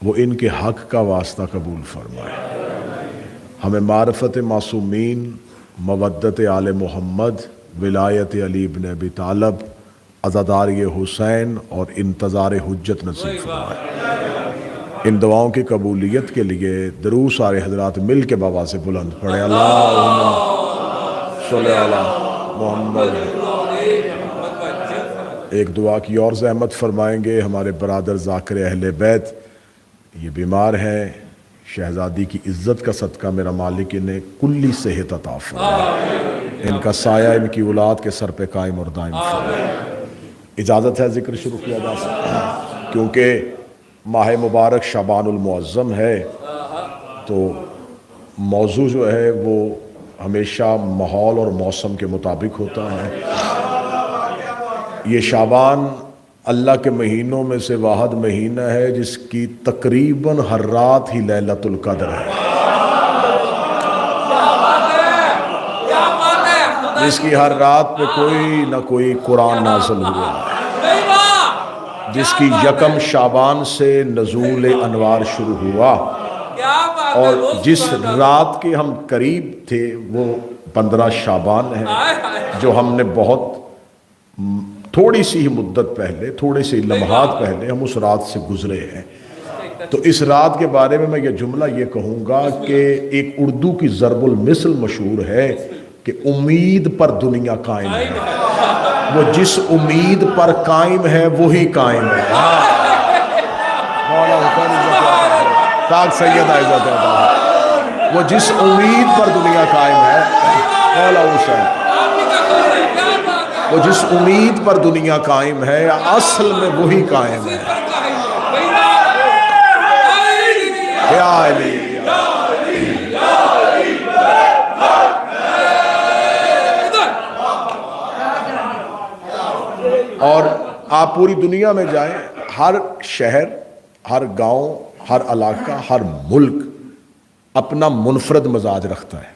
وہ ان کے حق کا واسطہ قبول فرمائے. ہمیں معرفت معصومین، مودت آل محمد، ولایت علی بن ابی طالب، عزاداری حسین اور انتظار حجت نصیب فرمائے. ان دعاؤں کی قبولیت کے لیے دروس سارے حضرات مل کے بابا سے بلند پڑھے. اللہم صلی علی محمد. ایک دعا کی اور زحمت فرمائیں گے. ہمارے برادر ذاکر اہل بیت یہ بیمار ہیں، شہزادی کی عزت کا صدقہ میرا مالک انہیں کلی صحت عطا فرمائے، ان کا سایہ ان کی اولاد کے سر پہ قائم اور دائم فرمائے. اجازت ہے ذکر شروع کیا جا سکتا ہے کیونکہ ماہ مبارک شعبان المعظم ہے، تو موضوع جو ہے وہ ہمیشہ ماحول اور موسم کے مطابق ہوتا ہے. یہ شعبان اللہ کے مہینوں میں سے واحد مہینہ ہے جس کی تقریباً ہر رات ہی لیلۃ القدر ہے، جس کی ہر رات پہ کوئی نہ کوئی قرآن نازل ہوا ہے، جس کی یکم شعبان سے نزول انوار شروع ہوا، اور جس رات کے ہم قریب تھے وہ 15 شعبان ہے، جو ہم نے بہت تھوڑی سی ہی مدت پہلے، تھوڑے سے لمحات پہلے ہم اس رات سے گزرے ہیں. تو اس رات کے بارے میں یہ جملہ یہ کہوں گا کہ ایک اردو کی ضرب المثل مشہور ہے کہ امید پر دنیا قائم ہے، وہ جس امید پر قائم ہے وہی قائم ہے. پاک سید عزت ہے، وہ جس امید پر دنیا قائم ہے، مولا حسین، وہ جس امید پر دنیا قائم ہے اصل میں وہی قائم ہے. یا علی اور آپ پوری دنیا میں جائیں، ہر شہر، ہر گاؤں، ہر علاقہ، ہر ملک اپنا منفرد مزاج رکھتا ہے،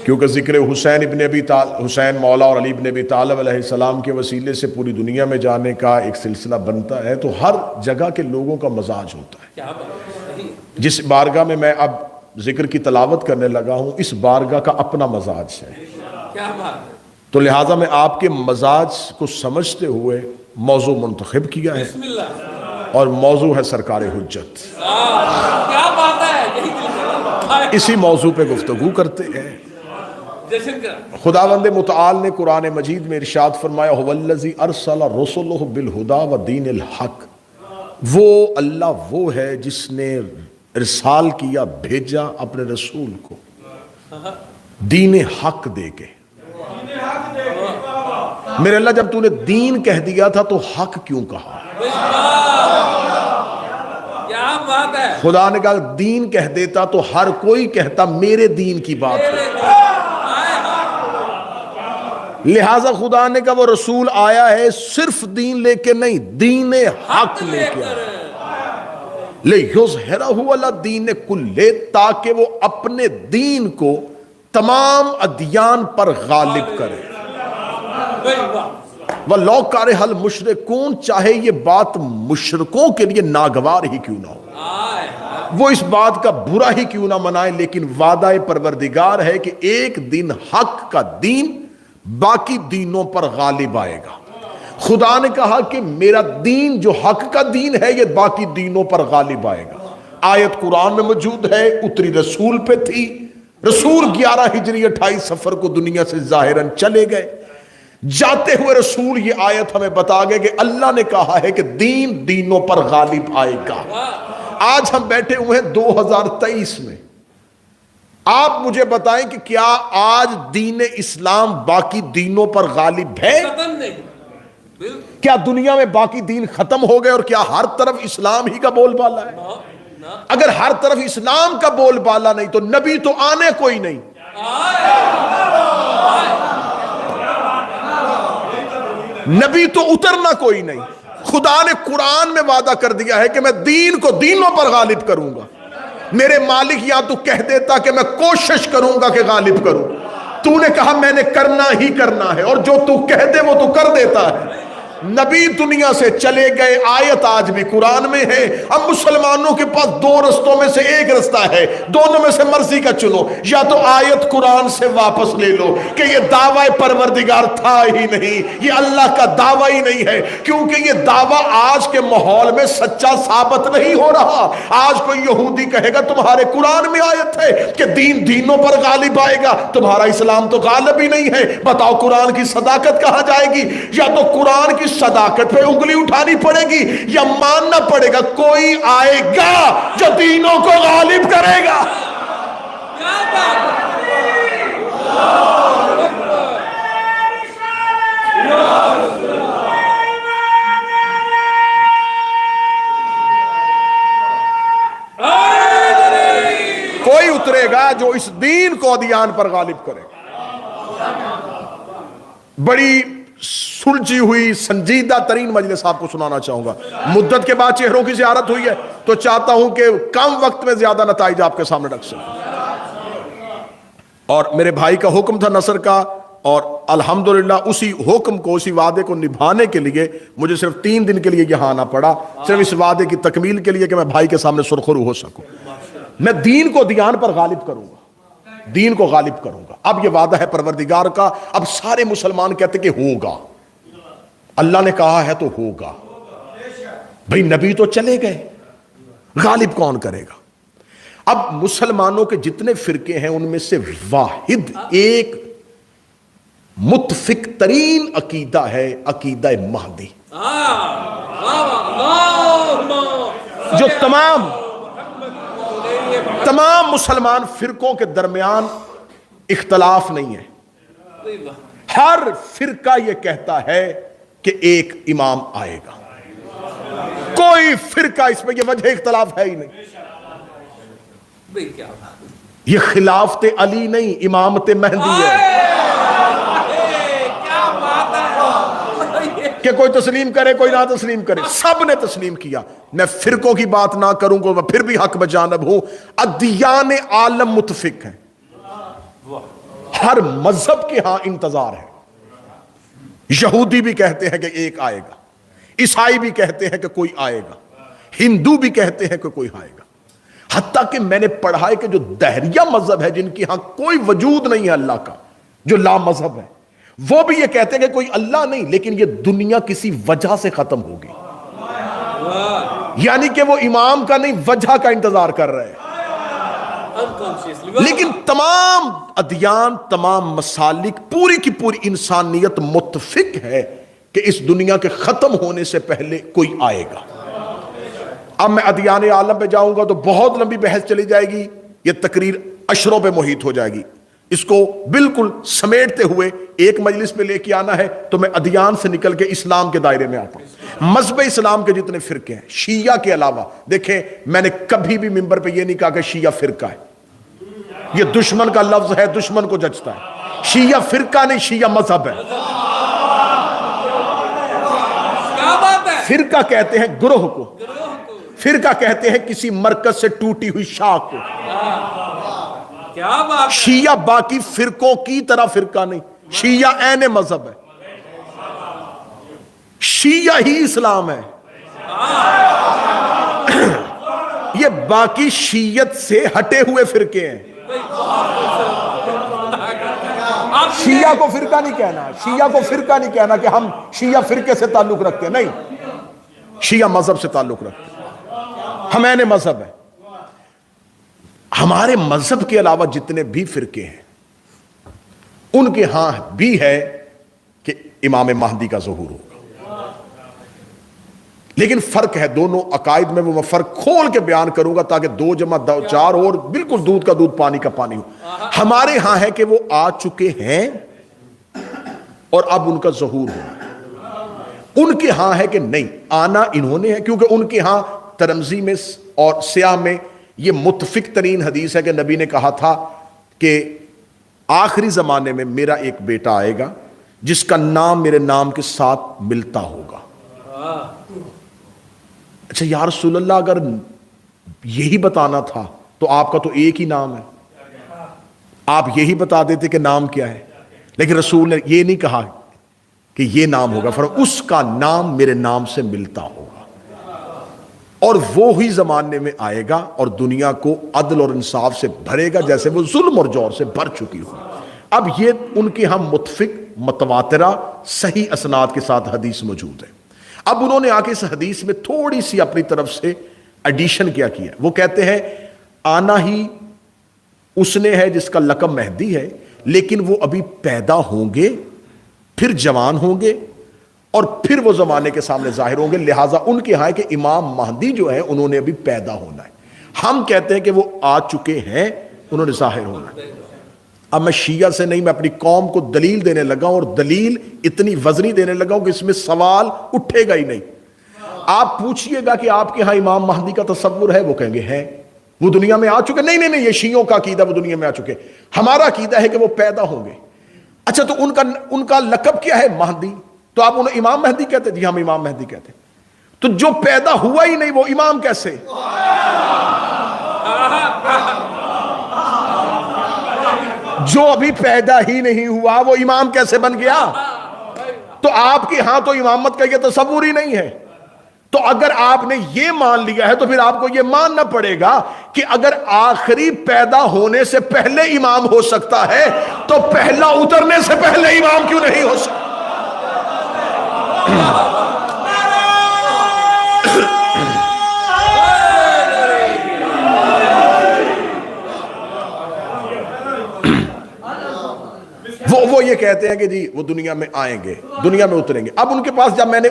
کیونکہ ذکر حسین ابن ابی طالب، حسین مولا اور علی ابن ابی طالب علیہ السلام کے وسیلے سے پوری دنیا میں جانے کا ایک سلسلہ بنتا ہے، تو ہر جگہ کے لوگوں کا مزاج ہوتا ہے. جس بارگاہ میں میں اب ذکر کی تلاوت کرنے لگا ہوں، اس بارگاہ کا اپنا مزاج ہے، تو لہٰذا میں آپ کے مزاج کو سمجھتے ہوئے موضوع منتخب کیا ہے، اور موضوع ہے سرکار حجت. اسی موضوع پہ گفتگو کرتے ہیں. خداوند متعال نے قرآن مجید میں ارشاد فرمایا هو الذی ارسل رسله بالهدى ودین الحق، وہ اللہ وہ ہے جس نے ارسال کیا، بھیجا اپنے رسول کو دین حق دے کے. میرے اللہ جب تو نے دین کہہ دیا تھا تو حق کیوں کہا؟ خدا نے کہا دین کہہ دیتا تو ہر کوئی کہتا میرے دین کی بات ہے، لہٰذا خدا نے کہا وہ رسول آیا ہے صرف دین لے کے نہیں، دین حق لے کے آیا لِیُظْہِرَہُ عَلَى الدِّینِ کُلِّہ، تاکہ وہ اپنے دین کو تمام ادیان پر غالب کرے. وَلَوْ کَرِہَ الْمُشْرِکُونَ، چاہے یہ بات مشرکوں کے لیے ناگوار ہی کیوں نہ ہو، وہ اس بات کا برا ہی کیوں نہ منائے، لیکن وعدہ پروردگار ہے کہ ایک دن حق کا دین باقی دینوں پر غالب آئے گا. خدا نے کہا کہ میرا دین جو حق کا دین ہے یہ باقی دینوں پر غالب آئے گا. آیت قرآن میں موجود ہے، اتری رسول پہ تھی، رسول 11 ہجری 28 صفر کو دنیا سے ظاہراً چلے گئے. جاتے ہوئے رسول یہ آیت ہمیں بتا گئے کہ اللہ نے کہا ہے کہ دین دینوں پر غالب آئے گا. آج ہم بیٹھے ہوئے ہیں 2023 میں، آپ مجھے بتائیں کہ کیا آج دین اسلام باقی دینوں پر غالب ہے؟ کیا دنیا میں باقی دین ختم ہو گئے اور کیا ہر طرف اسلام ہی کا بول بالا ہے؟ اگر ہر طرف اسلام کا بول بالا نہیں تو نبی تو آنے کوئی نہیں. نبی تو اترنا کوئی نہیں. خدا نے قرآن میں وعدہ کر دیا ہے کہ میں دین کو دینوں پر غالب کروں گا. میرے مالک یا تو کہہ دیتا کہ میں کوشش کروں گا کہ غالب کروں، تو نے کہا میں نے کرنا ہی کرنا ہے، اور جو تو کہہ دے وہ تو کر دیتا ہے. نبی دنیا سے چلے گئے، آیت آج بھی قرآن میں ہے۔ اب مسلمانوں کے پاس دو رستوں میں سے ایک رستہ ہے، دونوں میں سے مرضی کا چنو۔ یا تو آیت قرآن سے واپس لے لو کہ یہ دعویٰ پروردگار تھا ہی نہیں، یہ اللہ کا دعویٰ ہی نہیں ہے، کیونکہ یہ دعویٰ آج کے ماحول میں سچا ثابت نہیں ہو رہا۔ آج کوئی یہودی کہے گا تمہارے قرآن میں آیت ہے کہ دین دینوں پر غالب آئے گا، تمہارا اسلام تو غالب ہی نہیں ہے، بتاؤ قرآن کی صداقت کہاں جائے گی؟ یا تو قرآن کی صداقت پہ انگلی اٹھانی پڑے گی یا ماننا پڑے گا کوئی آئے گا جو دینوں کو غالب کرے گا۔ کوئی اترے گا جو اس دین کو ادیان پر غالب کرے گا۔ بڑی سلجھی ہوئی سنجیدہ ترین مجلس آپ کو سنانا چاہوں گا۔ مدت کے بعد چہروں کی زیارت ہوئی ہے تو چاہتا ہوں کہ کم وقت میں زیادہ نتائج آپ کے سامنے رکھ سکیں۔ اور میرے بھائی کا حکم تھا نصر کا، اور الحمدللہ اسی حکم کو، اسی وعدے کو نبھانے کے لیے مجھے صرف 3 دن کے لیے یہاں آنا پڑا، صرف اس وعدے کی تکمیل کے لیے کہ میں بھائی کے سامنے سرخرو ہو سکوں۔ میں دین کو دیان پر غالب کروں گا، دین کو غالب کروں گا۔ اب یہ وعدہ ہے پروردگار کا۔ اب سارے مسلمان کہتے کہ ہوگا، اللہ نے کہا ہے تو ہوگا۔ بھئی نبی تو چلے گئے، غالب کون کرے گا؟ اب مسلمانوں کے جتنے فرقے ہیں ان میں سے واحد ایک متفق ترین عقیدہ ہے، عقیدہ مہدی، جو تمام مسلمان فرقوں کے درمیان اختلاف نہیں ہے۔ ہر فرقہ یہ کہتا ہے کہ ایک امام آئے گا، کوئی فرقہ اس میں یہ وجہ اختلاف ہے ہی نہیں۔ یہ خلافت علی نہیں، امامت مہدی ہے۔ کہ کوئی تسلیم کرے کوئی نہ تسلیم کرے، سب نے تسلیم کیا۔ میں فرقوں کی بات نہ کروں گا، میں پھر بھی حق بجانب ہوں۔ ادیان عالم متفق ہیں، ہر مذہب کے ہاں انتظار ہے۔ یہودی بھی کہتے ہیں کہ ایک آئے گا، عیسائی بھی کہتے ہیں کہ کوئی آئے گا، ہندو بھی کہتے ہیں کہ کوئی آئے گا۔ حتیٰ کہ میں نے پڑھا ہے کہ جو دہریہ مذہب ہے، جن کی ہاں کوئی وجود نہیں ہے اللہ کا، جو لا مذہب ہے، وہ بھی یہ کہتے ہیں کہ کوئی اللہ نہیں، لیکن یہ دنیا کسی وجہ سے ختم ہوگی۔ یعنی کہ وہ امام کا نہیں، وجہ کا انتظار کر رہے ہیں۔ لیکن تمام ادیان، تمام مسالک، پوری کی پوری انسانیت متفق ہے کہ اس دنیا کے ختم ہونے سے پہلے کوئی آئے گا۔ اب میں ادیان عالم پہ جاؤں گا تو بہت لمبی بحث چلی جائے گی، یہ تقریر اشروں پہ محیط ہو جائے گی۔ اس کو بالکل سمیٹتے ہوئے ایک مجلس پہ لے کے آنا ہے تو میں ادیان سے نکل کے اسلام کے دائرے میں آتا ہوں۔ مذہب اسلام کے جتنے فرقے ہیں، شیعہ کے علاوہ، دیکھیں میں نے کبھی بھی منبر پہ یہ نہیں کہا کہ شیعہ فرقہ ہے، یہ دشمن کا لفظ ہے، دشمن کو جچتا ہے۔ شیعہ فرقہ نہیں، شیعہ مذہب ہے۔ فرقہ کہتے ہیں گروہ کو، فرقہ کہتے ہیں کسی مرکز سے ٹوٹی ہوئی شاخ کو۔ شیعہ باقی فرقوں کی طرح فرقہ نہیں، شیعہ عین مذہب ہے، شیعہ ہی اسلام ہے۔ یہ باقی شیعت سے ہٹے ہوئے فرقے ہیں۔ شیعہ کو فرقہ نہیں کہنا، شیعہ کو فرقہ نہیں کہنا کہ ہم شیعہ فرقے سے تعلق رکھتے ہیں، نہیں، شیعہ مذہب سے تعلق رکھتے ہیں، ہم عین مذہب ہیں۔ ہمارے مذہب کے علاوہ جتنے بھی فرقے ہیں ان کے ہاں بھی ہے کہ امام مہدی کا ظہور ہوگا، لیکن فرق ہے دونوں عقائد میں۔ وہ میں فرق کھول کے بیان کروں گا تاکہ 2 جمع 4 اور بالکل دودھ کا دودھ پانی کا پانی ہو۔ ہمارے ہاں ہے کہ وہ آ چکے ہیں اور اب ان کا ظہور ہو۔ ان کے ہاں ہے کہ نہیں، آنا انہوں نے ہے، کیونکہ ان کے ہاں ترمذی میں اور سیاہ میں یہ متفق ترین حدیث ہے کہ نبی نے کہا تھا کہ آخری زمانے میں میرا ایک بیٹا آئے گا جس کا نام میرے نام کے ساتھ ملتا ہوگا۔ اچھا یا رسول اللہ، اگر یہی بتانا تھا تو آپ کا تو ایک ہی نام ہے، آپ یہی بتا دیتے کہ نام کیا ہے۔ لیکن رسول نے یہ نہیں کہا کہ یہ نام ہوگا، فرمایا اس کا نام میرے نام سے ملتا ہوگا، اور وہی زمانے میں آئے گا اور دنیا کو عدل اور انصاف سے بھرے گا جیسے وہ ظلم اور جور سے بھر چکی ہو۔ اب یہ ان کے ہم متفق متواترہ صحیح اسناد کے ساتھ حدیث موجود ہے۔ اب انہوں نے آ کے اس حدیث میں تھوڑی سی اپنی طرف سے ایڈیشن کیا ہے، وہ کہتے ہیں آنا ہی اس نے ہے جس کا لقب مہدی ہے، لیکن وہ ابھی پیدا ہوں گے، پھر جوان ہوں گے، اور پھر وہ زمانے کے سامنے ظاہر ہوں گے، لہٰذا ان کے ہاں کہ امام مہدی جو ہے انہوں نے ابھی پیدا ہونا ہے۔ ہم کہتے ہیں کہ وہ آ چکے ہیں، انہوں نے ظاہر ہونا ہے۔ اب میں شیعہ سے نہیں، میں اپنی قوم کو دلیل دینے لگا ہوں، اور دلیل اتنی وزنی دینے لگا ہوں کہ اس میں سوال اٹھے گا ہی نہیں۔ آپ پوچھئے گا کہ آپ کے ہاں امام مہدی کا تصور ہے، وہ کہیں گے ہے، وہ دنیا میں آ چکے۔ نہیں نہیں نہیں، یہ شیعوں کا عقیدہ وہ دنیا میں آ چکے، ہمارا عقیدہ ہے کہ وہ پیدا ہوں گے۔ اچھا تو ان کا لقب کیا ہے؟ مہدی۔ تو آپ انہیں امام مہدی کہتے؟ جی ہم امام مہدی کہتے۔ تو جو پیدا ہوا ہی نہیں وہ امام کیسے؟ جو ابھی پیدا ہی نہیں ہوا وہ امام کیسے بن گیا؟ تو آپ کے ہاں تو امامت کا یہ تصور ہی نہیں ہے۔ تو اگر آپ نے یہ مان لیا ہے تو پھر آپ کو یہ ماننا پڑے گا کہ اگر آخری پیدا ہونے سے پہلے امام ہو سکتا ہے تو پہلا اترنے سے پہلے امام کیوں نہیں ہو سکتا؟ وہ یہ کہتے ہیں کہ جی وہ دنیا میں آئیں گے، دنیا میں اتریں گے۔ اب ان کے پاس جب میں نے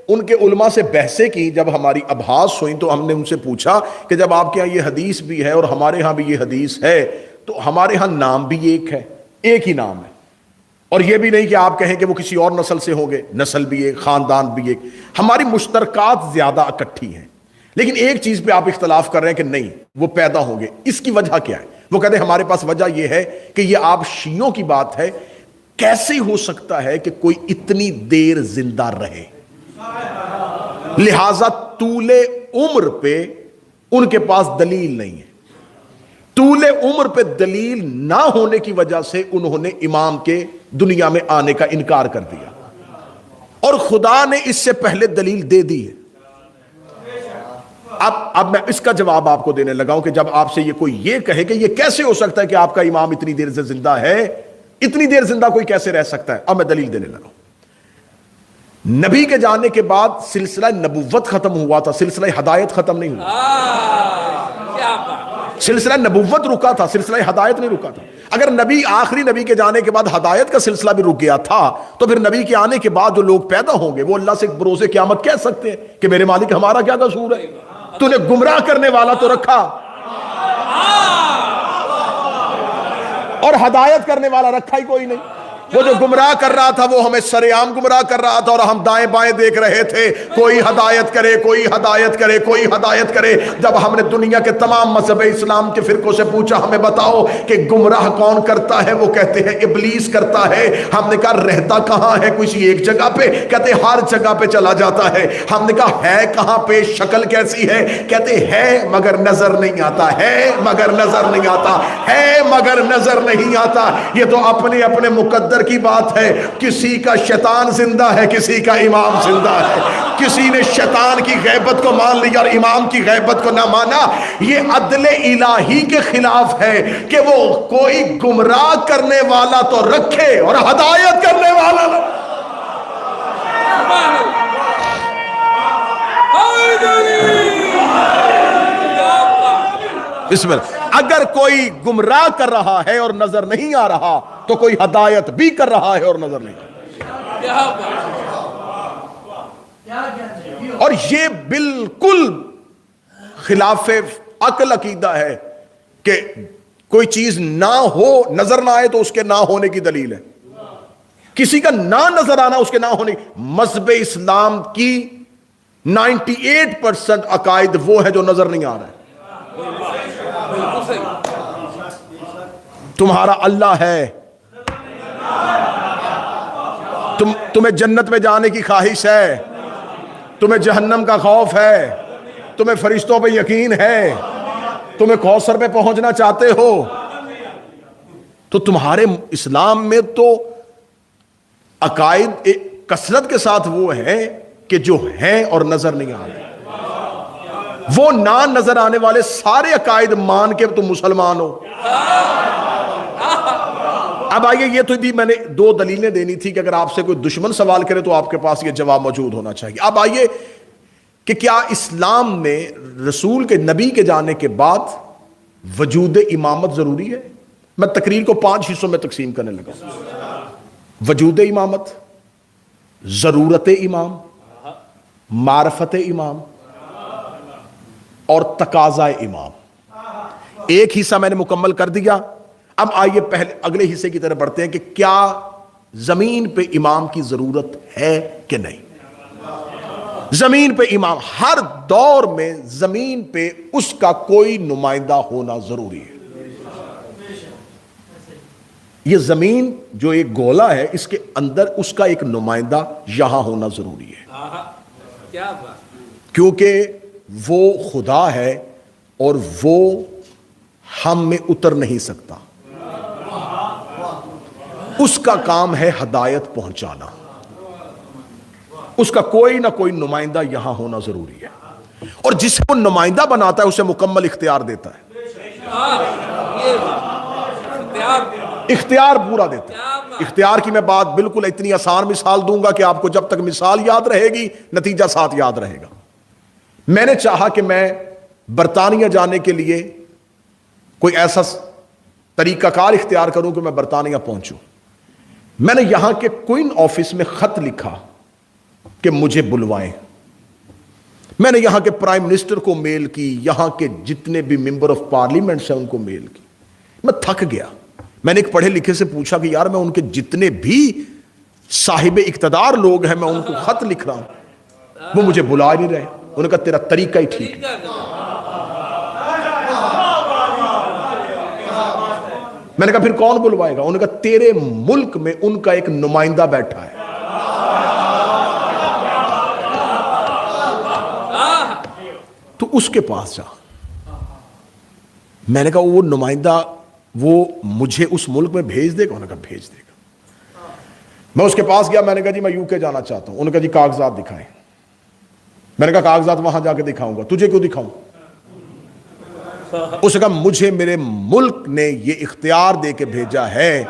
ان کے علماء سے بحثیں کی، جب ہماری ابحاث ہوئیں تو ہم نے ان سے پوچھا کہ جب آپ کے ہاں یہ حدیث بھی ہے اور ہمارے ہاں بھی یہ حدیث ہے تو ہمارے ہاں نام بھی ایک ہے، ایک ہی نام ہے، اور یہ بھی نہیں کہ آپ کہیں کہ وہ کسی اور نسل سے ہوں گے، نسل بھی ایک، خاندان بھی ایک، ہماری مشترکات زیادہ اکٹھی ہیں، لیکن ایک چیز پہ آپ اختلاف کر رہے ہیں کہ نہیں وہ پیدا ہوں گے۔ اس کی وجہ کیا ہے؟ وہ کہتے ہیں ہمارے پاس وجہ یہ ہے کہ یہ آپ شیعوں کی بات ہے، کیسے ہو سکتا ہے کہ کوئی اتنی دیر زندہ رہے؟ لہذا طول عمر پہ ان کے پاس دلیل نہیں ہے۔ طول عمر پہ دلیل نہ ہونے کی وجہ سے انہوں نے امام کے دنیا میں آنے کا انکار کر دیا، اور خدا نے اس سے پہلے دلیل دے دی ہے۔ اب میں اس کا جواب آپ کو دینے لگا ہوں کہ جب آپ سے یہ کوئی یہ کہے کہ یہ کیسے ہو سکتا ہے کہ آپ کا امام اتنی دیر سے زندہ ہے، اتنی دیر زندہ کوئی کیسے رہ سکتا ہے؟ اب میں دلیل دینے لگا ہوں۔ نبی کے جانے کے بعد سلسلہ نبوت ختم ہوا تھا، سلسلہ ہدایت ختم نہیں ہوا۔ سلسلہ نبوت رکا تھا، سلسلہ ہدایت نہیں رکا تھا۔ اگر نبی آخری نبی کے جانے کے بعد ہدایت کا سلسلہ بھی رک گیا تھا تو پھر نبی کے آنے کے بعد جو لوگ پیدا ہوں گے وہ اللہ سے بروز قیامت کہہ سکتے ہیں کہ میرے مالک ہمارا کیا قصور ہے، تو نے گمراہ کرنے والا تو رکھا اور ہدایت کرنے والا رکھا ہی کوئی نہیں۔ وہ جو گمراہ کر رہا تھا وہ ہمیں سرعام گمراہ کر رہا تھا اور ہم دائیں بائیں دیکھ رہے تھے، کوئی ہدایت کرے، کوئی ہدایت کرے، کوئی ہدایت کرے۔ جب ہم نے دنیا کے تمام مذہب اسلام کے فرقوں سے پوچھا ہمیں بتاؤ کہ گمراہ کون کرتا ہے، وہ کہتے ہیں ابلیس کرتا ہے۔ ہم نے کہا رہتا کہاں ہے کسی ایک جگہ پہ؟ کہتے ہر جگہ پہ چلا جاتا ہے۔ ہم نے کہا ہے کہاں پہ، شکل کیسی ہے؟ کہتے ہے مگر نظر نہیں آتا، ہے مگر نظر نہیں آتا، ہے مگر نظر نہیں آتا۔ یہ تو اپنے اپنے مقدر کی بات ہے، کسی کا شیطان زندہ ہے، کسی کا امام زندہ ہے۔ کسی نے شیطان کی غیبت کو مان لیا اور امام کی غیبت کو نہ مانا۔ یہ عدل الہی کے خلاف ہے کہ وہ کوئی گمراہ کرنے والا تو رکھے اور ہدایت کرنے والا نہ۔ بسم اللہ۔ اگر کوئی گمراہ کر رہا ہے اور نظر نہیں آ رہا تو کوئی ہدایت بھی کر رہا ہے اور نظر نہیں آ رہا۔ اور یہ بالکل خلاف عقل عقیدہ ہے کہ کوئی چیز نہ ہو، نظر نہ آئے تو اس کے نہ ہونے کی دلیل ہے۔ کسی کا نہ نظر آنا اس کے نہ ہونے۔ مذہب اسلام کی 98% عقائد وہ ہے جو نظر نہیں آ رہا ہے۔ تمہارا اللہ ہے، تمہیں جنت میں جانے کی خواہش ہے، تمہیں جہنم کا خوف ہے، تمہیں فرشتوں پہ یقین ہے، تمہیں کوثر پہ پہنچنا چاہتے ہو، تو تمہارے اسلام میں تو عقائد کثرت کے ساتھ وہ ہیں کہ جو ہیں اور نظر نہیں آ رہے. وہ نہ نظر آنے والے سارے عقائد مان کے تم مسلمان ہو. اب آئیے, یہ تو بھی میں نے 2 دلیلیں دینی تھی کہ اگر آپ سے کوئی دشمن سوال کرے تو آپ کے پاس یہ جواب موجود ہونا چاہیے. اب آئیے کہ کیا اسلام میں رسول کے نبی کے جانے کے بعد وجود امامت ضروری ہے؟ میں تقریر کو 5 حصوں میں تقسیم کرنے لگا. وجود امامت, ضرورت امام, معرفت امام اور تقاضا امام. ایک حصہ میں نے مکمل کر دیا. اب آئیے پہلے اگلے حصے کی طرف بڑھتے ہیں کہ کیا زمین پہ امام کی ضرورت ہے کہ نہیں. زمین پہ امام, ہر دور میں زمین پہ اس کا کوئی نمائندہ ہونا ضروری ہے. یہ زمین جو ایک گولا ہے, اس کے اندر اس کا ایک نمائندہ یہاں ہونا ضروری ہے, کیونکہ وہ خدا ہے اور وہ ہم میں اتر نہیں سکتا. اس کا کام ہے ہدایت پہنچانا. اس کا کوئی نہ کوئی نمائندہ یہاں ہونا ضروری ہے, اور جسے وہ نمائندہ بناتا ہے اسے مکمل اختیار دیتا ہے, اختیار پورا دیتا ہے. اختیار کی میں بات بالکل اتنی آسان مثال دوں گا کہ آپ کو جب تک مثال یاد رہے گی نتیجہ ساتھ یاد رہے گا. میں نے چاہا کہ میں برطانیہ جانے کے لیے کوئی ایسا طریقہ کار اختیار کروں کہ میں برطانیہ پہنچوں. میں نے یہاں کے کوئن آفس میں خط لکھا کہ مجھے بلوائیں. میں نے یہاں کے پرائم منسٹر کو میل کی, یہاں کے جتنے بھی ممبر آف پارلیمنٹ ہیں ان کو میل کی. میں تھک گیا. میں نے ایک پڑھے لکھے سے پوچھا کہ یار میں ان کے جتنے بھی صاحب اقتدار لوگ ہیں میں ان کو خط لکھ رہا ہوں, وہ مجھے بلا نہیں رہے. انہوں نے کہا تیرا طریقہ ہی ٹھیک ہے. میں نے کہا پھر کون بلوائے گا؟ انہوں نے کہا تیرے ملک میں ان کا ایک نمائندہ بیٹھا ہے, تو اس کے پاس جا. میں نے کہا وہ نمائندہ وہ مجھے اس ملک میں بھیج دے گا؟ انہوں نے کہا بھیج دے گا. میں اس کے پاس گیا. میں نے کہا جی میں UK جانا چاہتا ہوں. انہوں نے کہا جی کاغذات دکھائیں. میں نے کہا کاغذات وہاں جا کے دکھاؤں گا. تجھے کیوں دکھاؤں؟ اس نے کہا مجھے میرے ملک نے یہ اختیار دے کے بھیجا ہے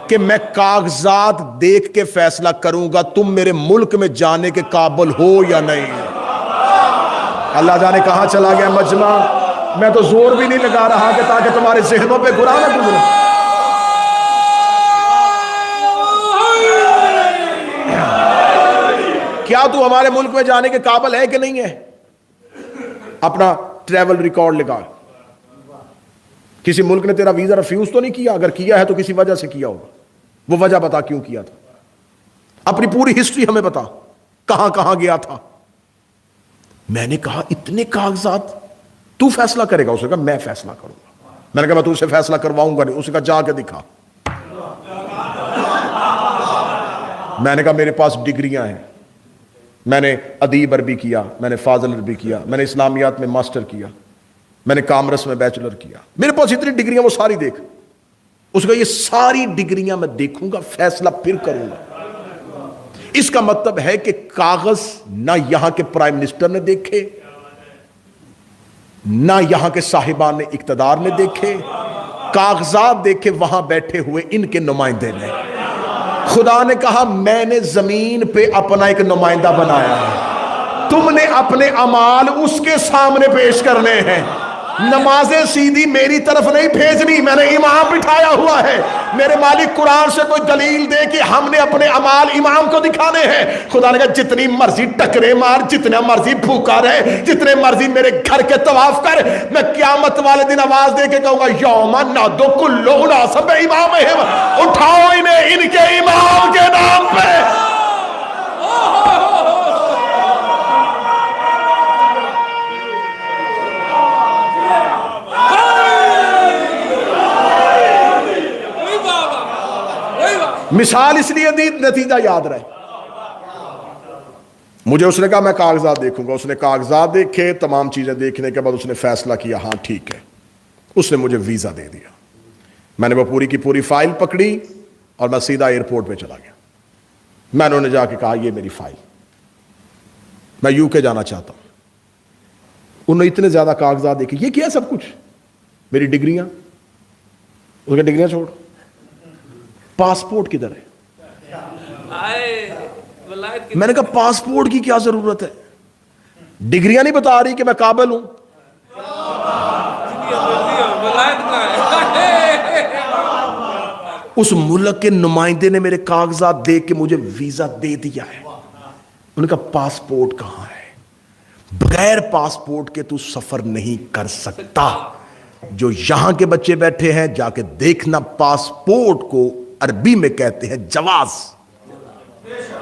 کہ میں کاغذات دیکھ کے فیصلہ کروں گا تم میرے ملک میں جانے کے قابل ہو یا نہیں. اللہ جانے کہاں چلا گیا مجمع. میں تو زور بھی نہیں لگا رہا کہ تاکہ تمہارے ذہنوں پہ گراں نہ گزرے. کیا تو ہمارے ملک میں جانے کے قابل ہے کہ نہیں ہے؟ اپنا ٹریول ریکارڈ لگا. کسی ملک نے تیرا ویزا ریفیوز تو نہیں کیا؟ اگر کیا ہے تو کسی وجہ سے کیا ہوگا. وہ وجہ بتا کیوں کیا تھا. اپنی پوری ہسٹری ہمیں بتا, کہاں کہاں گیا تھا. میں نے کہا اتنے کاغذات تو فیصلہ کرے گا؟ اس نے کہا میں فیصلہ کروں گا. میں نے کہا میں تو اسے فیصلہ کرواؤں گا نہیں. اس نے کہا جا کے دکھا. میں نے کہا میرے پاس ڈگریاں ہیں, میں نے ادیب عربی کیا, میں نے فاضل عربی کیا, میں نے اسلامیات میں ماسٹر کیا, میں نے کامرس میں بیچلر کیا, میرے پاس اتنی ڈگریاں وہ ساری دیکھ. اس کا یہ ساری ڈگریاں میں دیکھوں گا, فیصلہ پھر کروں گا. اس کا مطلب ہے کہ کاغذ نہ یہاں کے پرائم منسٹر نے دیکھے, نہ یہاں کے صاحبان اقتدار نے دیکھے, کاغذات دیکھے وہاں بیٹھے ہوئے ان کے نمائندے نے. خدا نے کہا میں نے زمین پہ اپنا ایک نمائندہ بنایا ہے, تم نے اپنے اعمال اس کے سامنے پیش کرنے ہیں. نمازیں سیدھی میری طرف نہیں بھیجنی, میں نے امام بٹھایا ہوا ہے. میرے مالک قرآن سے کوئی دلیل دے کہ ہم نے اپنے اعمال امام کو دکھانے ہیں. خدا نے کہا جتنی مرضی ٹکرے مار, جتنا مرضی بھوکا رہے, جتنے مرضی میرے گھر کے طواف کر, میں قیامت والے دن آواز دے کے کہوں گا یوم نادو کل اناس بامامہم, اٹھاؤ انہیں ان کے امام کے نام پہ. مثال اس لیے دی نتیجہ یاد رہے. مجھے اس نے کہا میں کاغذات دیکھوں گا. اس نے کاغذات دیکھے, تمام چیزیں دیکھنے کے بعد اس نے فیصلہ کیا ہاں ٹھیک ہے. اس نے مجھے ویزا دے دیا. میں نے وہ پوری کی پوری فائل پکڑی اور میں سیدھا ایئرپورٹ پہ چلا گیا. میں انہوں نے جا کے کہا یہ میری فائل، میں یو کے جانا چاہتا ہوں۔ انہوں نے اتنے زیادہ کاغذات دیکھے، یہ کیا سب کچھ؟ میری ڈگریاں، اس کے ڈگریاں چھوڑ، پاسپورٹ کدھر ہے؟ میں نے کہا پاسپورٹ کی کیا ضرورت ہے، ڈگریاں نہیں بتا رہی کہ میں قابل ہوں۔ اس ملک کے نمائندے نے میرے کاغذات دیکھ کے مجھے ویزا دے دیا ہے۔ انہوں نے کہا پاسپورٹ کہاں ہے؟ بغیر پاسپورٹ کے تو سفر نہیں کر سکتا۔ جو یہاں کے بچے بیٹھے ہیں جا کے دیکھنا، پاسپورٹ کو عربی میں کہتے ہیں جواز۔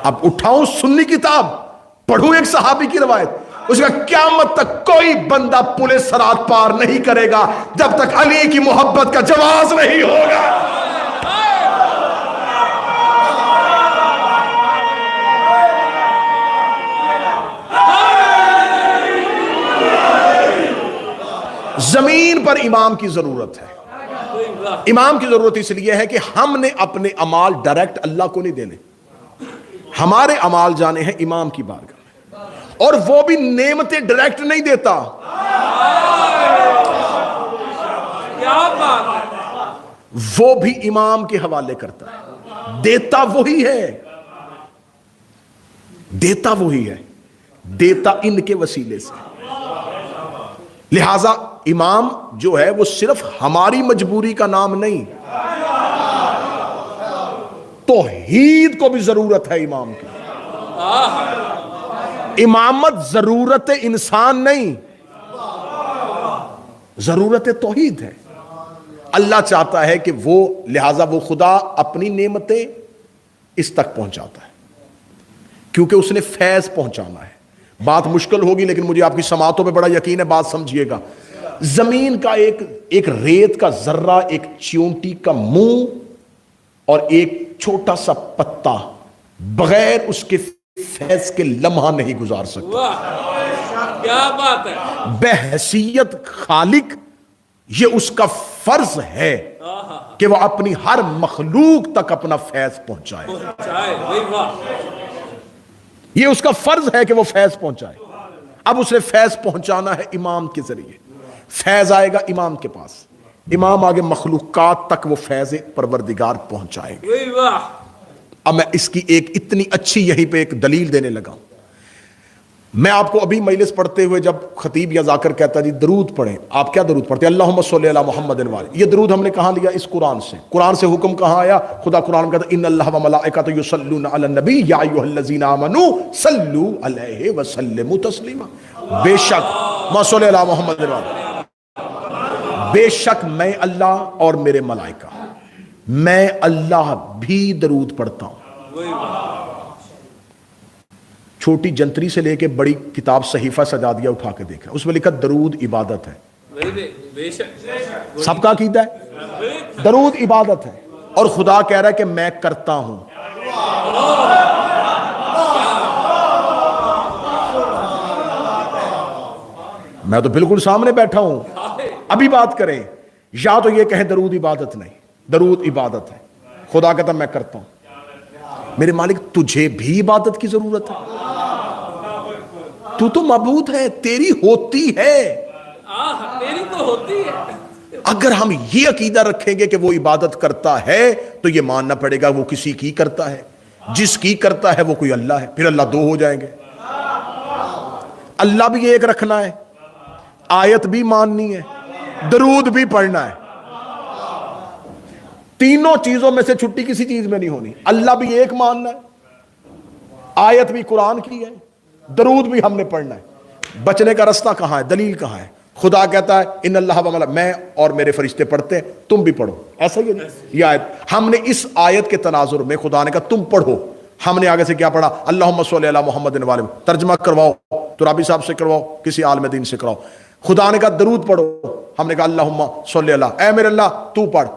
اب اٹھاؤں سنی کتاب پڑھوں ایک صحابی کی روایت، اس کا قیامت تک کوئی بندہ پل صراط پار نہیں کرے گا جب تک علی کی محبت کا جواز نہیں ہوگا۔ زمین پر امام کی ضرورت ہے۔ امام کی ضرورت اس لیے ہے کہ ہم نے اپنے اعمال ڈائریکٹ اللہ کو نہیں دینے، ہمارے اعمال جانے ہیں امام کی بارگاہ میں، اور وہ بھی نعمتیں ڈائریکٹ نہیں دیتا، وہ بھی امام کے حوالے کرتا ہے۔ دیتا وہی ہے، دیتا وہی ہے، دیتا ان کے وسیلے سے۔ لہذا امام جو ہے وہ صرف ہماری مجبوری کا نام نہیں، توحید کو بھی ضرورت ہے امام کی۔ امامت ضرورت انسان نہیں، ضرورت توحید ہے۔ اللہ چاہتا ہے کہ وہ، لہذا وہ خدا اپنی نعمتیں اس تک پہنچاتا ہے کیونکہ اس نے فیض پہنچانا ہے۔ بات مشکل ہوگی لیکن مجھے آپ کی سماعتوں پہ بڑا یقین ہے، بات سمجھیے گا۔ زمین کا ایک ریت کا ذرہ، ایک چیونٹی کا منہ اور ایک چھوٹا سا پتا بغیر اس کے فیض کے لمحہ نہیں گزار سکتا۔ کیا بات ہے! بحیثیت خالق یہ اس کا فرض ہے کہ وہ اپنی ہر مخلوق تک اپنا فیض پہنچائے۔ یہ اس کا فرض ہے کہ وہ فیض پہنچائے۔ اب اس نے فیض پہنچانا ہے امام کے ذریعے، فیض آئے گا امام کے پاس، امام آگے مخلوقات تک وہ فیض پروردگار پہنچائے گا۔ اب میں اس کی ایک اتنی اچھی یہیں پہ ایک دلیل دینے لگا ہوں۔ میں آپ کو ابھی مجلس پڑھتے ہوئے جب خطیب یا ذاکر کہتا جی درود پڑھیں، آپ کیا درود پڑھتے ہیں؟ اللہم صلی علی محمد وعلہ۔ یہ درود ہم نے کہاں لیا؟ اس قرآن سے۔ قرآن سے حکم کہاں آیا؟ خدا قرآن میں کہتا ہے ان اللہ وملائکۃ یصلون علی النبی یا ایھا الذین آمنوا صلوا علیہ وسلموا تسلیما۔ بے شک ما صلی علی محمد وعلہ، بے شک میں اللہ اور میرے ملائکہ، میں اللہ بھی درود پڑھتا ہوں۔ چھوٹی جنتری سے لے کے بڑی کتاب صحیفہ سجادیہ اٹھا کے دیکھا، اس میں لکھا درود عبادت ہے۔ سب کا عقیدہ ہے درود عبادت ہے، اور خدا کہہ رہا ہے کہ میں کرتا ہوں۔ میں تو بالکل سامنے بیٹھا ہوں، ابھی بات کریں، یا تو یہ کہیں درود عبادت نہیں، درود عبادت ہے۔ خدا کہتا میں کرتا ہوں۔ میرے مالک تجھے بھی عبادت کی ضرورت ہے، تو معبود ہے، تیری ہوتی ہے، تیری تو ہوتی ہے۔ اگر ہم یہ عقیدہ رکھیں گے کہ وہ عبادت کرتا ہے تو یہ ماننا پڑے گا وہ کسی کی کرتا ہے، جس کی کرتا ہے وہ کوئی اللہ ہے، پھر اللہ دو ہو جائیں گے۔ اللہ بھی ایک رکھنا ہے، آیت بھی ماننی ہے، درود بھی پڑھنا ہے، تینوں چیزوں میں سے چھٹی کسی چیز میں نہیں ہونی۔ اللہ بھی ایک ماننا ہے، آیت بھی قرآن کی ہے، درود بھی ہم نے پڑھنا ہے۔ بچنے کا رستہ کہاں ہے؟ دلیل کہاں ہے؟ خدا کہتا ہے ان اللہ و میں اور میرے فرشتے پڑھتے ہیں، تم بھی پڑھو، ایسا ہی یہ آیت۔ ہم نے اس آیت کے تناظر میں خدا نے کہا تم پڑھو، ہم نے آگے سے کیا پڑھا؟ اللہم صلی علی محمد وعلہ۔ ترجمہ کرواؤ تو رابی صاحب سے کرواؤ، کسی عالم دین سے کراؤ۔ خدا نے کہا درود پڑھو، ہم نے کہا اللہم صلی علی، اے میرے اللہ تو پڑھ۔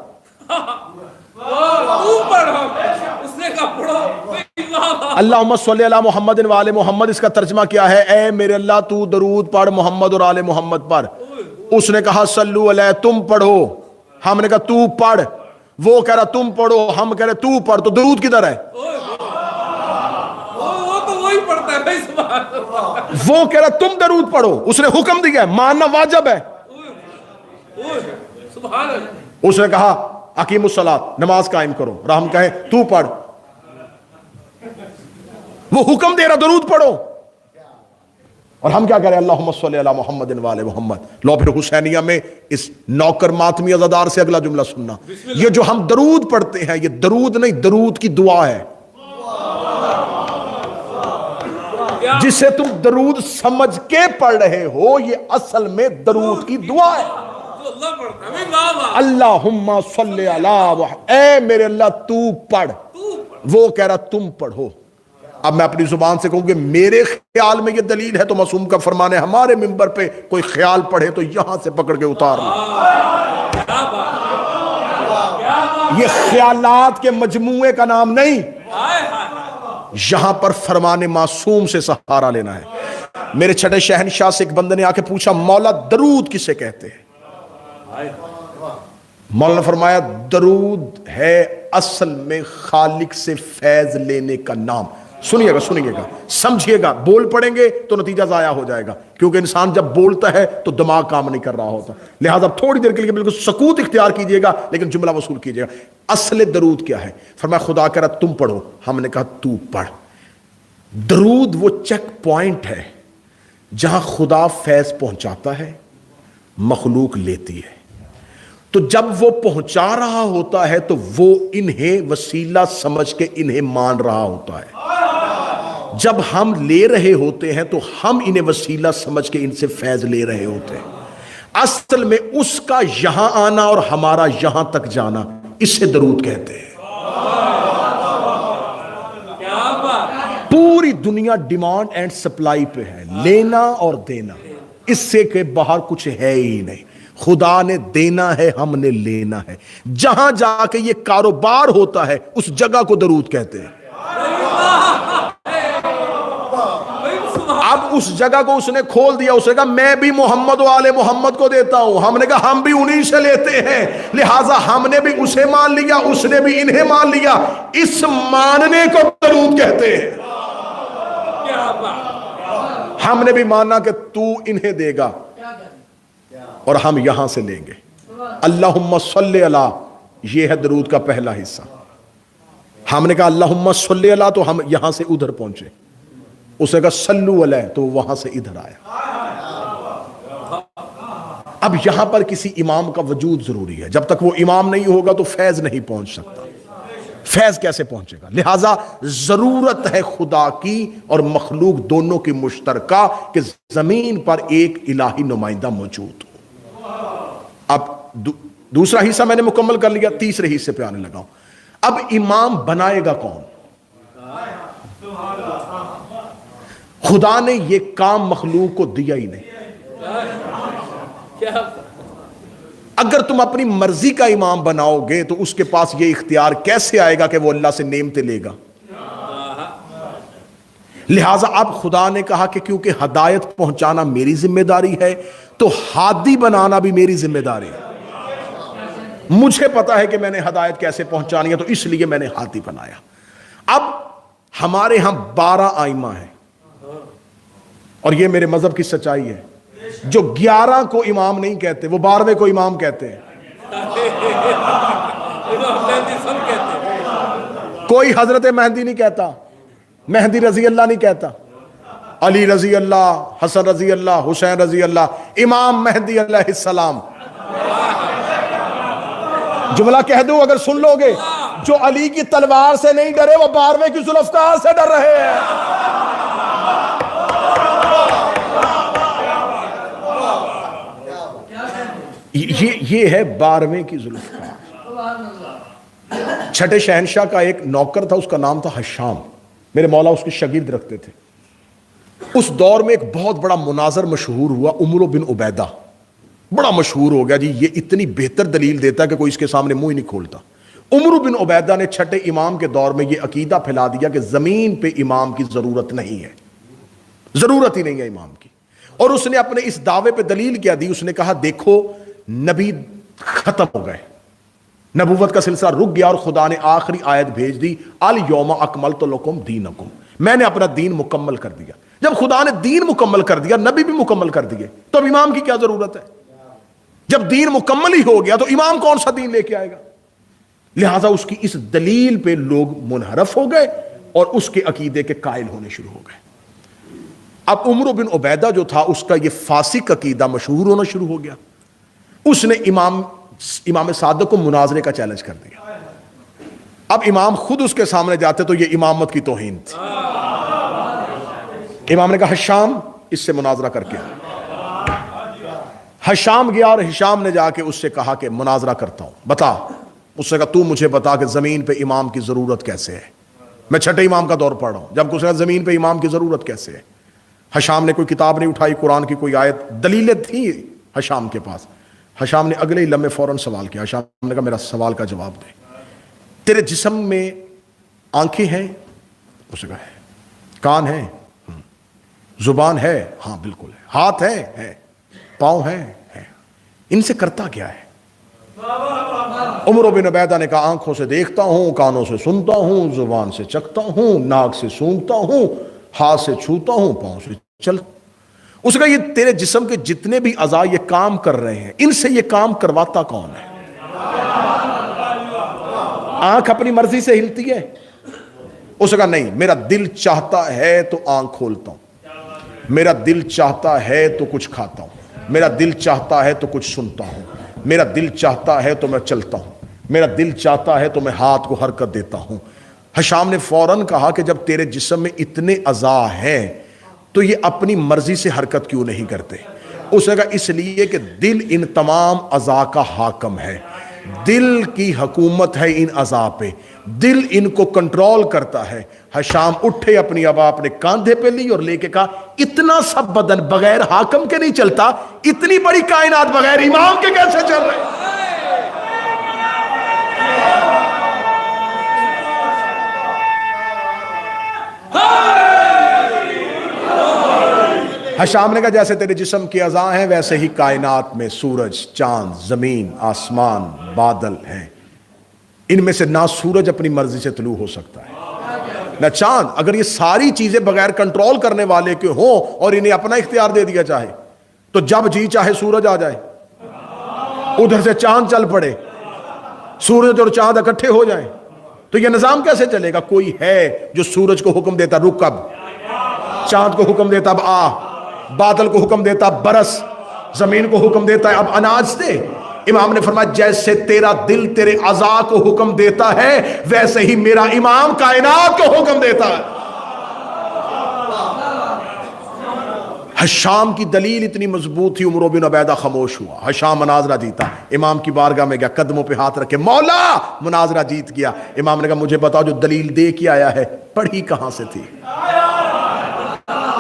اللہم صلی علی محمد وعلى محمد، اس کا ترجمہ کیا ہے؟ اے میرے اللہ تو درود پڑھ محمد اور آل محمد پر۔ اس نے کہا صلو علیہ، تم پڑھو، ہم نے کہا تو پڑھ۔ وہ کہہ رہا تم پڑھو، ہم کہہ رہے تو پڑھ، تو درود کدھر ہے؟ وہ کہہ رہا تم درود پڑھو، اس نے حکم دیا ہے، ماننا واجب ہے۔ سبحان اللہ۔ اس نے کہا اقیم الصلاۃ، نماز قائم کرو، اور ہم کہیں تو پڑھ، وہ حکم دے رہا درود پڑھو، اور ہم کیا کریں؟ اللہم صلی علی محمد وآل محمد۔ لو پھر حسینیہ میں اس نوکر ماتمی عزادار سے اگلا جملہ سننا، یہ جو ہم درود پڑھتے ہیں یہ درود نہیں، درود کی دعا ہے۔ جسے تم درود سمجھ کے پڑھ رہے ہو یہ اصل میں درود کی دعا ہے۔ اللہم صلی علی، اے میرے اللہ تو پڑھ، وہ کہہ رہا تم پڑھو۔ اب میں اپنی زبان سے کہوں کہ میرے خیال میں یہ دلیل ہے، تو معصوم کا فرمان ہے ہمارے منبر پہ کوئی خیال پڑھے تو یہاں سے پکڑ کے اتار لو۔ یہ خیالات کے مجموعے کا نام نہیں، یہاں پر فرمان معصوم سے سہارا لینا ہے۔ میرے چھٹے شہنشاہ سے ایک بندے نے آ کے پوچھا مولا درود کسے کہتے ہیں؟ مولانا نے فرمایا درود ہے اصل میں خالق سے فیض لینے کا نام۔ سنیے گا سمجھیے گا، بول پڑیں گے تو نتیجہ ضائع ہو جائے گا، کیونکہ انسان جب بولتا ہے تو دماغ کام نہیں کر رہا ہوتا، لہٰذا تھوڑی دیر کے لیے بالکل سکوت اختیار کیجئے گا لیکن جملہ وصول کیجئے گا۔ اصل درود کیا ہے؟ فرمایا خدا کہہ رہا تم پڑھو، ہم نے کہا تو پڑھ۔ درود وہ چیک پوائنٹ ہے جہاں خدا فیض پہنچاتا ہے، مخلوق لیتی ہے، تو جب وہ پہنچا رہا ہوتا ہے تو وہ انہیں وسیلہ سمجھ کے انہیں مان رہا ہوتا ہے، جب ہم لے رہے ہوتے ہیں تو ہم انہیں وسیلہ سمجھ کے ان سے فیض لے رہے ہوتے ہیں۔ اصل میں اس کا یہاں آنا اور ہمارا یہاں تک جانا، اسے درود کہتے ہیں۔ پوری دنیا ڈیمانڈ اینڈ سپلائی پہ ہے، لینا اور دینا، اس سے کہ باہر کچھ ہے ہی نہیں۔ خدا نے دینا ہے، ہم نے لینا ہے۔ جہاں جا کے یہ کاروبار ہوتا ہے اس جگہ کو درود کہتے ہیں۔ اب اس جگہ کو اس نے کھول دیا، اس نے کہا میں بھی محمد و آل محمد کو دیتا ہوں، ہم نے کہا ہم بھی انہی سے لیتے ہیں، لہٰذا ہم نے بھی اسے مان لیا، اس نے بھی انہیں مان لیا، اس ماننے کو درود کہتے ہیں۔ ہم نے بھی مانا کہ تو انہیں دے گا اور ہم یہاں سے لیں گے۔ اللہم صلی علی، یہ ہے درود کا پہلا حصہ۔ ہم نے کہا اللہم صلی علی تو ہم یہاں سے ادھر پہنچے، اسے کہا صلو علیہ تو وہاں سے ادھر آیا۔ اب یہاں پر کسی امام کا وجود ضروری ہے، جب تک وہ امام نہیں ہوگا تو فیض نہیں پہنچ سکتا۔ فیض کیسے پہنچے گا؟ لہٰذا ضرورت ہے خدا کی اور مخلوق دونوں کی مشترکہ کہ زمین پر ایک الہی نمائندہ موجود ہو۔ اب دوسرا حصہ میں نے مکمل کر لیا، تیسرے حصے پہ آنے لگا ہوں۔ اب امام بنائے گا کون؟ خدا نے یہ کام مخلوق کو دیا ہی نہیں۔ اگر تم اپنی مرضی کا امام بناؤ گے تو اس کے پاس یہ اختیار کیسے آئے گا کہ وہ اللہ سے نعمتیں لے گا؟ لہٰذا اب خدا نے کہا کہ کیونکہ ہدایت پہنچانا میری ذمہ داری ہے تو ہادی بنانا بھی میری ذمہ داری ہے۔ مجھے پتا ہے کہ میں نے ہدایت کیسے پہنچانی ہے، تو اس لیے میں نے ہادی بنایا۔ اب ہمارے ہاں 12 آئمہ ہیں، اور یہ میرے مذہب کی سچائی ہے، جو 11 کو امام نہیں کہتے وہ 12ویں کو امام کہتے ہیں۔ کوئی حضرت مہدی نہیں کہتا، مہدی رضی اللہ نہیں کہتا، علی رضی اللہ، حسن رضی اللہ، حسین رضی اللہ، امام مہدی علیہ السلام۔ جملہ کہہ دوں اگر سن لو گے، جو علی کی تلوار سے نہیں ڈرے وہ 12ویں کی ذوالفقار سے ڈر رہے ہیں۔ یہ ہے 12ویں کی ذوالفقار۔ چھٹے شہنشاہ کا ایک نوکر تھا، اس کا نام تھا حشام، میرے مولا اس کے شاگرد رکھتے تھے۔ اس دور میں ایک بہت بڑا مناظر مشہور ہوا، عمرو بن عبیدہ، بڑا مشہور ہو گیا جی، یہ اتنی بہتر دلیل دیتا ہے کہ کوئی اس کے سامنے منہ ہی نہیں کھولتا۔ عمرو بن عبیدہ نے چھٹے امام کے دور میں یہ عقیدہ پھیلا دیا کہ زمین پہ امام کی ضرورت نہیں ہے، ضرورت ہی نہیں ہے امام کی، اور اس نے اپنے اس دعوے پہ دلیل کیا دی؟ اس نے کہا دیکھو نبی ختم ہو گئے، نبوت کا سلسلہ رک گیا، اور خدا نے آخری آیت بھیج دی، الیوم اکملت لکم دینکم، میں نے اپنا دین مکمل کر دیا. جب خدا نے دین مکمل کر دیا، نبی بھی مکمل کر دیے، تو اب امام کی کیا ضرورت ہے؟ جب دین مکمل ہی ہو گیا تو امام کون سا دین لے کے آئے گا؟ لہٰذا اس کی اس دلیل پہ لوگ منحرف ہو گئے اور اس کے عقیدے کے قائل ہونے شروع ہو گئے. اب عمرو بن عبیدہ جو تھا، اس کا یہ فاسق عقیدہ مشہور ہونا شروع ہو گیا. اس نے امام صادق کو مناظرے کا چیلنج کر دیا. اب امام خود اس کے سامنے جاتے تو یہ امامت کی توہین تھی. امام نے کہا ہشام اس سے مناظرہ کر کے. ہشام گیا اور ہشام نے جا کے اس سے کہا کہ مناظرہ کرتا ہوں، بتا. اس نے کہا تو مجھے بتا کہ زمین پہ امام کی ضرورت کیسے ہے؟ میں چھٹے امام کا دور پڑھ رہا ہوں. جب اس نے کہا زمین پہ امام کی ضرورت کیسے ہے، ہشام نے کوئی کتاب نہیں اٹھائی، قرآن کی کوئی آیت، دلیلیں تھیں ہشام کے پاس. ہشام نے اگلے ہی لمحے فوراً سوال کیا. ہشام نے کہا میرا سوال کا جواب دے. تیرے جسم میں آنکھیں ہیں؟ اس نے کہا ہے. کان ہے؟ زبان ہے؟ ہاں بالکل ہے. ہاتھ ہے. پاؤں ہے. ان سے کرتا کیا ہے؟ عمر بن عبیدہ نے کہا آنکھوں سے دیکھتا ہوں، کانوں سے سنتا ہوں، زبان سے چکھتا ہوں، ناک سے سونگھتا ہوں، ہاتھ سے چھوتا ہوں، پاؤں سے چلتا. اس کا یہ تیرے جسم کے جتنے بھی اعضاء یہ کام کر رہے ہیں، ان سے یہ کام کرواتا کون ہے؟ آنکھ اپنی مرضی سے ہلتی ہے؟ اس کا نہیں، میرا دل چاہتا ہے تو آنکھ کھولتا ہوں، میرا دل چاہتا ہے تو کچھ کھاتا ہوں، میرا دل چاہتا ہے تو کچھ سنتا ہوں، میرا دل چاہتا ہے تو میں چلتا ہوں، میرا دل چاہتا ہے تو میں ہاتھ کو حرکت دیتا ہوں. ہشام نے فوراً کہا کہ جب تیرے جسم میں اتنے اعضاء ہیں تو یہ اپنی مرضی سے حرکت کیوں نہیں کرتے؟ اس نے کہا اس لیے کہ دل ان تمام اعضاء کا حاکم ہے، دل کی حکومت ہے ان اعضاء پہ، دل ان کو کنٹرول کرتا ہے. ہشام اٹھے، اپنی ابا اپنے کاندھے پہ لی اور لے کے کہا اتنا سب بدن بغیر حاکم کے نہیں چلتا، اتنی بڑی کائنات بغیر امام کے کیسے چل رہے؟ ہشام نے کہا جیسے تیرے جسم کے اعضاء ہیں ویسے ہی کائنات میں سورج، چاند، زمین، آسمان، بادل ہیں. ان میں سے نہ سورج اپنی مرضی سے طلوع ہو سکتا ہے نہ چاند. اگر یہ ساری چیزیں بغیر کنٹرول کرنے والے کے ہوں اور انہیں اپنا اختیار دے دیا چاہے تو جب جی چاہے سورج آ جائے، ادھر سے چاند چل پڑے، سورج اور چاند اکٹھے ہو جائیں، تو یہ نظام کیسے چلے گا؟ کوئی ہے جو سورج کو حکم دیتا رک اب، چاند کو حکم دیتا اب آ، بادل کو حکم دیتا اب برس، زمین کو حکم دیتا ہے اب اناج دے. امام نے فرمایا جیسے تیرا دل تیرے اعضاء کو حکم دیتا ہے ویسے ہی میرا امام کائنات کو حکم دیتا ہے. ہشام کی دلیل اتنی مضبوط تھی، عمر بن عبیدہ خاموش ہوا. ہشام مناظرہ جیتا، امام کی بارگاہ میں گیا، قدموں پہ ہاتھ رکھے، مولا مناظرہ جیت گیا. امام نے کہا مجھے بتاؤ جو دلیل دے کے آیا ہے پڑھی کہاں سے تھی؟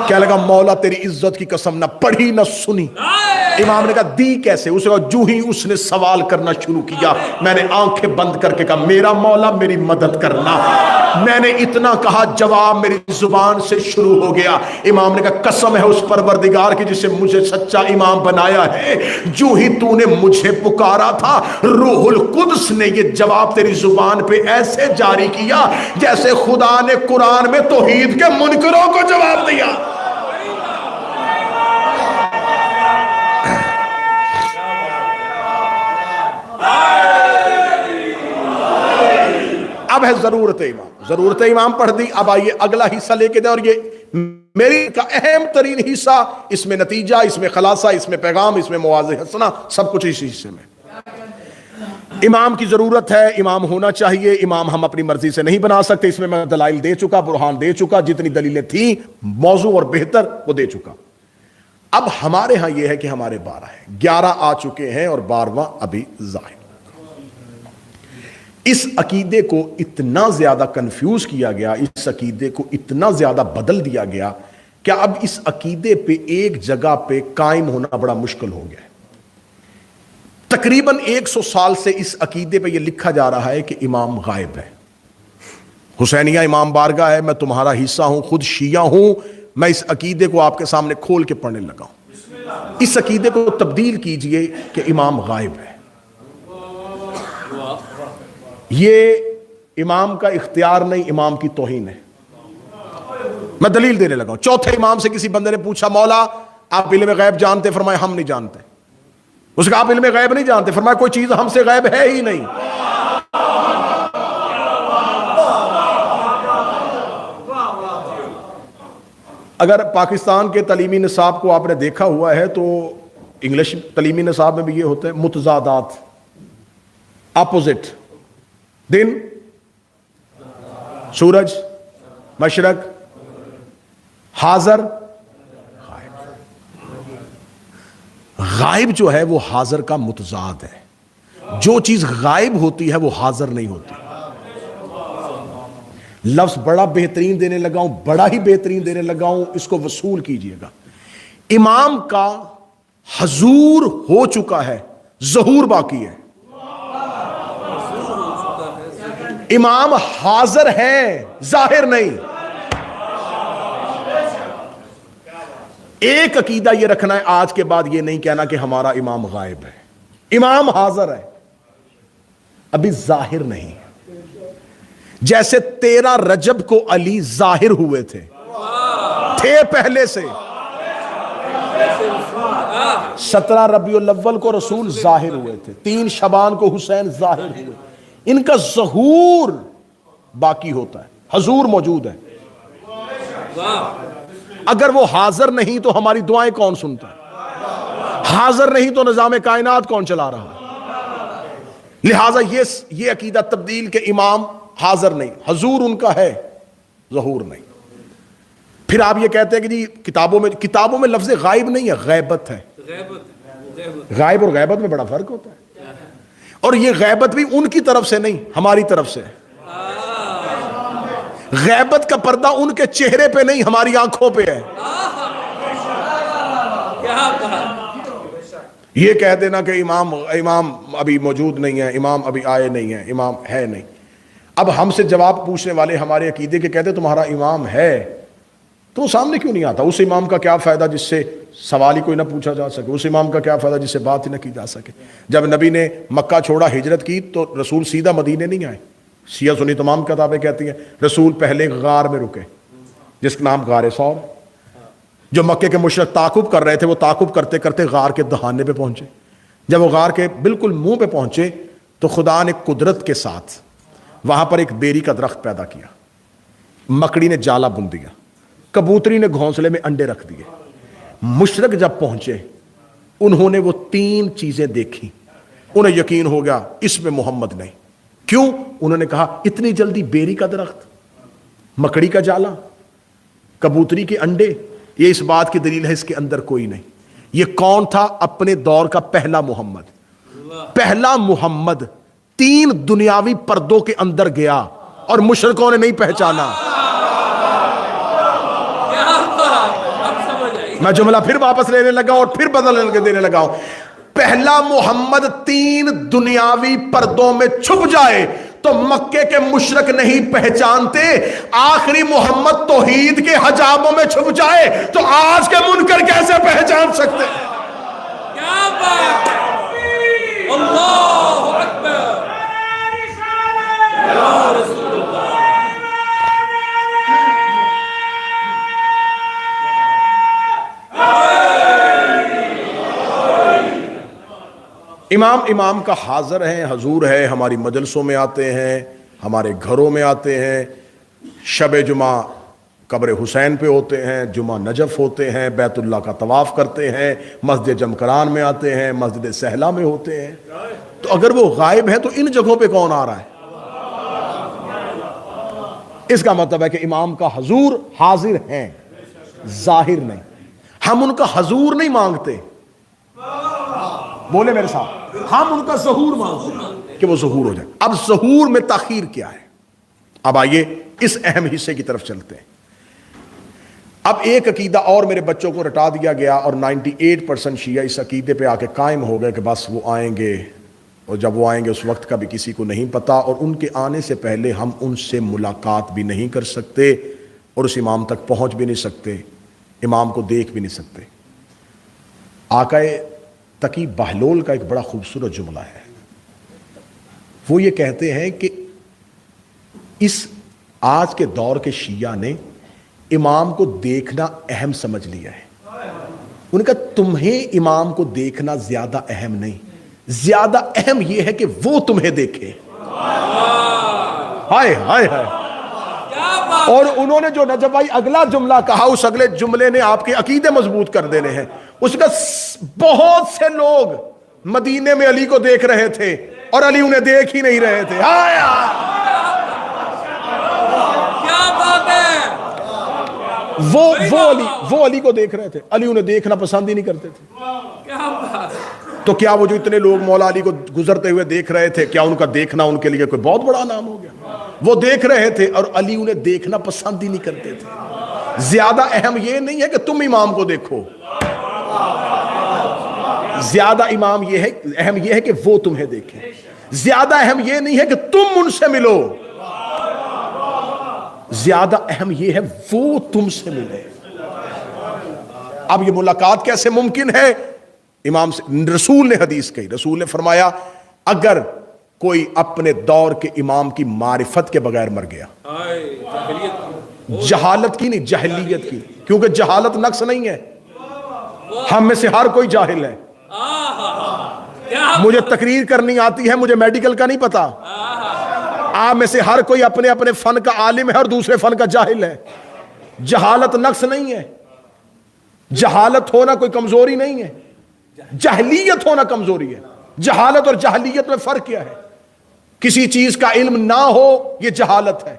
کیا لگا مولا تیری عزت کی قسم نہ پڑھی نہ سنی. امام نے کہا دی کیسے؟ اسے کہا جو ہی اس نے سوال کرنا شروع کیا میں نے آنکھیں بند کر کے کہا میرا مولا میری مدد کرنا. میں نے اتنا کہا جواب میری زبان سے شروع ہو گیا. امام نے کہا قسم ہے اس پروردگار کی جسے مجھے سچا امام بنایا ہے، جو ہی تو نے مجھے پکارا تھا روح القدس نے یہ جواب تیری زبان پہ ایسے جاری کیا جیسے خدا نے قرآن میں توحید کے منکروں کو جواب دیا. اب ہے ضرورت امام. ضرورت امام پڑھ دی. اب آئیے اگلا حصہ لے کے دیں، اور یہ میری کا اہم ترین حصہ، اس میں نتیجہ، اس میں خلاصہ، اس میں پیغام، اس میں مواضع حسنہ، سب کچھ اس حصے میں. امام کی ضرورت ہے، امام ہونا چاہیے. امام ہم اپنی مرضی سے نہیں بنا سکتے، اس میں میں دلائل دے چکا، برہان دے چکا، جتنی دلیلیں تھیں موضوع اور بہتر وہ دے چکا. اب ہمارے ہاں یہ ہے کہ ہمارے 12 ہیں، 11 آ چکے ہیں اور 12واں ابھی ظاہر. اس عقیدے کو اتنا زیادہ کنفیوز کیا گیا، اس عقیدے کو اتنا زیادہ بدل دیا گیا کہ اب اس عقیدے پہ ایک جگہ پہ قائم ہونا بڑا مشکل ہو گیا ہے. تقریباً 100 سال سے اس عقیدے پہ یہ لکھا جا رہا ہے کہ امام غائب ہے. حسینیہ امام بارگاہ ہے، میں تمہارا حصہ ہوں، خود شیعہ ہوں، میں اس عقیدے کو آپ کے سامنے کھول کے پڑھنے لگا ہوں. اس عقیدے کو تبدیل کیجئے کہ امام غائب ہے. یہ امام کا اختیار نہیں، امام کی توہین ہے. میں دلیل دینے لگا ہوں. چوتھے امام سے کسی بندے نے پوچھا مولا آپ علم غیب جانتے؟ فرمایا ہم نہیں جانتے. اس کا آپ علم غیب نہیں جانتے؟ فرمایا کوئی چیز ہم سے غیب ہے ہی نہیں. اگر پاکستان کے تعلیمی نصاب کو آپ نے دیکھا ہوا ہے تو انگلش تعلیمی نصاب میں بھی یہ ہوتا ہے متضادات، اپوزٹ. دن، سورج، مشرق، حاضر، غائب جو ہے وہ حاضر کا متضاد ہے. جو چیز غائب ہوتی ہے وہ حاضر نہیں ہوتی. لفظ بڑا بہترین دینے لگا ہوں، بڑا ہی بہترین دینے لگا ہوں، اس کو وصول کیجئے گا. امام کا حضور ہو چکا ہے، ظہور باقی ہے. امام حاضر ہے، ظاہر نہیں. ایک عقیدہ یہ رکھنا ہے آج کے بعد، یہ نہیں کہنا کہ ہمارا امام غائب ہے. امام حاضر ہے، ابھی ظاہر نہیں. جیسے 13 رجب کو علی ظاہر ہوئے تھے پہلے سے، 17 ربیع الاول کو رسول ظاہر ہوئے تھے، 3 شعبان کو حسین ظاہر ہوئے. ان کا ظہور باقی ہوتا ہے، حضور موجود ہے. اگر وہ حاضر نہیں تو ہماری دعائیں کون سنتا ہے؟ حاضر نہیں تو نظام کائنات کون چلا رہا ہے؟ لہٰذا یہ عقیدہ تبدیل کے امام حاضر نہیں، حضور ان کا ہے، ظہور نہیں. پھر آپ یہ کہتے ہیں کہ جی کتابوں میں لفظ غائب نہیں ہے، غیبت ہے. غائب اور غیبت میں بڑا فرق ہوتا ہے. اور یہ غیبت بھی ان کی طرف سے نہیں، ہماری طرف سے. غیبت کا پردہ ان کے چہرے پہ نہیں، ہماری آنکھوں پہ ہے. یہ کہہ دینا کہ امام ابھی موجود نہیں ہے، امام ابھی آئے نہیں ہیں، امام ہے نہیں. اب ہم سے جواب پوچھنے والے ہمارے عقیدے کے کہتے تمہارا امام ہے تو وہ سامنے کیوں نہیں آتا؟ اس امام کا کیا فائدہ جس سے سوال ہی کوئی نہ پوچھا جا سکے؟ اس امام کا کیا فائدہ جس سے بات ہی نہ کی جا سکے؟ جب نبی نے مکہ چھوڑا، ہجرت کی، تو رسول سیدھا مدینے نہیں آئے. شیعہ سنی تمام کتابیں کہتی ہیں رسول پہلے غار میں رکے، جس کا نام غار ثور. جو مکے کے مشرک تعاقب کر رہے تھے وہ تعاقب کرتے کرتے غار کے دہانے پہ پہنچے. جب وہ غار کے بالکل منہ پہ پہنچے تو خدا نے قدرت کے ساتھ وہاں پر ایک بیری کا درخت پیدا کیا. مکڑی نے جالا بن دیا، کبوتری نے گھونسلے میں انڈے رکھ دیے. مشرک جب پہنچے انہوں نے وہ 3 چیزیں دیکھی، انہیں یقین ہو گیا اس میں محمد نہیں. کیوں؟ انہوں نے کہا اتنی جلدی بیری کا درخت، مکڑی کا جالا، کبوتری کے انڈے، یہ اس بات کی دلیل ہے اس کے اندر کوئی نہیں. یہ کون تھا؟ اپنے دور کا پہلا محمد. پہلا محمد 3 دنیاوی پردوں کے اندر گیا اور مشرکوں نے نہیں پہچانا. میں جملہ پھر واپس لینے لگا اور پھر بدل دینے لگا ہوں. پہلا محمد 3 دنیاوی پردوں میں چھپ جائے تو مکے کے مشرک نہیں پہچانتے. آخری محمد توحید کے حجابوں میں چھپ جائے تو آج کے منکر کیسے پہچان سکتے؟ کیا بات ہے! اللہ اکبر! یا رسول اللہ! امام کا حاضر ہے، حضور ہے. ہماری مجلسوں میں آتے ہیں، ہمارے گھروں میں آتے ہیں. شب جمعہ قبر حسین پہ ہوتے ہیں، جمعہ نجف ہوتے ہیں، بیت اللہ کا طواف کرتے ہیں، مسجد جمکران میں آتے ہیں، مسجد سہلا میں ہوتے ہیں. تو اگر وہ غائب ہے تو ان جگہوں پہ کون آ رہا ہے؟ اس کا مطلب ہے کہ امام کا حضور حاضر ہیں، ظاہر نہیں. ہم ان کا حضور نہیں مانگتے، بولے میرے ساتھ، ہم ان کا ظہور مانگتے ہیں کہ وہ ظہور ہو جائے. اب ظہور میں تاخیر کیا ہے؟ اب آئیے اس اہم حصے کی طرف چلتے ہیں. اب ایک عقیدہ اور میرے بچوں کو رٹا دیا گیا اور 98% شیعہ اس عقیدے پہ آ کے قائم ہو گئے کہ بس وہ آئیں گے، اور جب وہ آئیں گے اس وقت کا بھی کسی کو نہیں پتا، اور ان کے آنے سے پہلے ہم ان سے ملاقات بھی نہیں کر سکتے اور اس امام تک پہنچ بھی نہیں سکتے، امام کو دیکھ بھی نہیں سکتے. آقا تقی بہلول کا ایک بڑا خوبصورت جملہ ہے. وہ یہ کہتے ہیں کہ اس آج کے دور کے شیعہ نے امام کو دیکھنا اہم سمجھ لیا ہے. انہوں نے کہا تمہیں امام کو دیکھنا زیادہ اہم نہیں, زیادہ اہم یہ ہے کہ وہ تمہیں دیکھے. ہائے ہائے ہائے. اور انہوں نے جو نجف بھائی اگلا جملہ کہا, اس اگلے جملے نے آپ کے عقیدے مضبوط کر دینے ہیں. اس کا بہت سے لوگ مدینے میں علی کو دیکھ رہے تھے اور علی انہیں دیکھ ہی نہیں رہے تھے. کیا بات ہے. وہ علی کو دیکھ رہے تھے, علی انہیں دیکھنا پسند ہی نہیں کرتے تھے. کیا بات. تو کیا وہ جو اتنے لوگ مولا علی کو گزرتے ہوئے دیکھ رہے تھے, کیا ان کا دیکھنا ان کے لیے کوئی بہت بڑا نام ہو گیا؟ وہ دیکھ رہے تھے اور علی انہیں دیکھنا پسند ہی نہیں کرتے تھے. زیادہ اہم یہ نہیں ہے کہ تم امام کو دیکھو, زیادہ اہم یہ ہے کہ وہ تمہیں دیکھیں. زیادہ اہم یہ نہیں ہے کہ تم ان سے ملو, زیادہ اہم یہ ہے وہ تم سے ملے. اب یہ ملاقات کیسے ممکن ہے؟ امام سے رسول نے حدیث کہی, رسول نے فرمایا اگر کوئی اپنے دور کے امام کی معرفت کے بغیر مر گیا, جہالت کی نہیں, جہلیت کی, کیونکہ جہالت نقص نہیں ہے, ہم میں سے ہر کوئی جاہل ہے. مجھے تقریر کرنی آتی ہے, مجھے میڈیکل کا نہیں پتا. آپ میں سے ہر کوئی اپنے اپنے فن کا عالم ہے اور دوسرے فن کا جاہل ہے. جہالت نقص نہیں ہے, جہالت ہونا کوئی کمزوری نہیں ہے, جہلیت ہونا کمزوری ہے. جہالت اور جہلیت میں فرق کیا ہے؟ کسی چیز کا علم نہ ہو یہ جہالت ہے,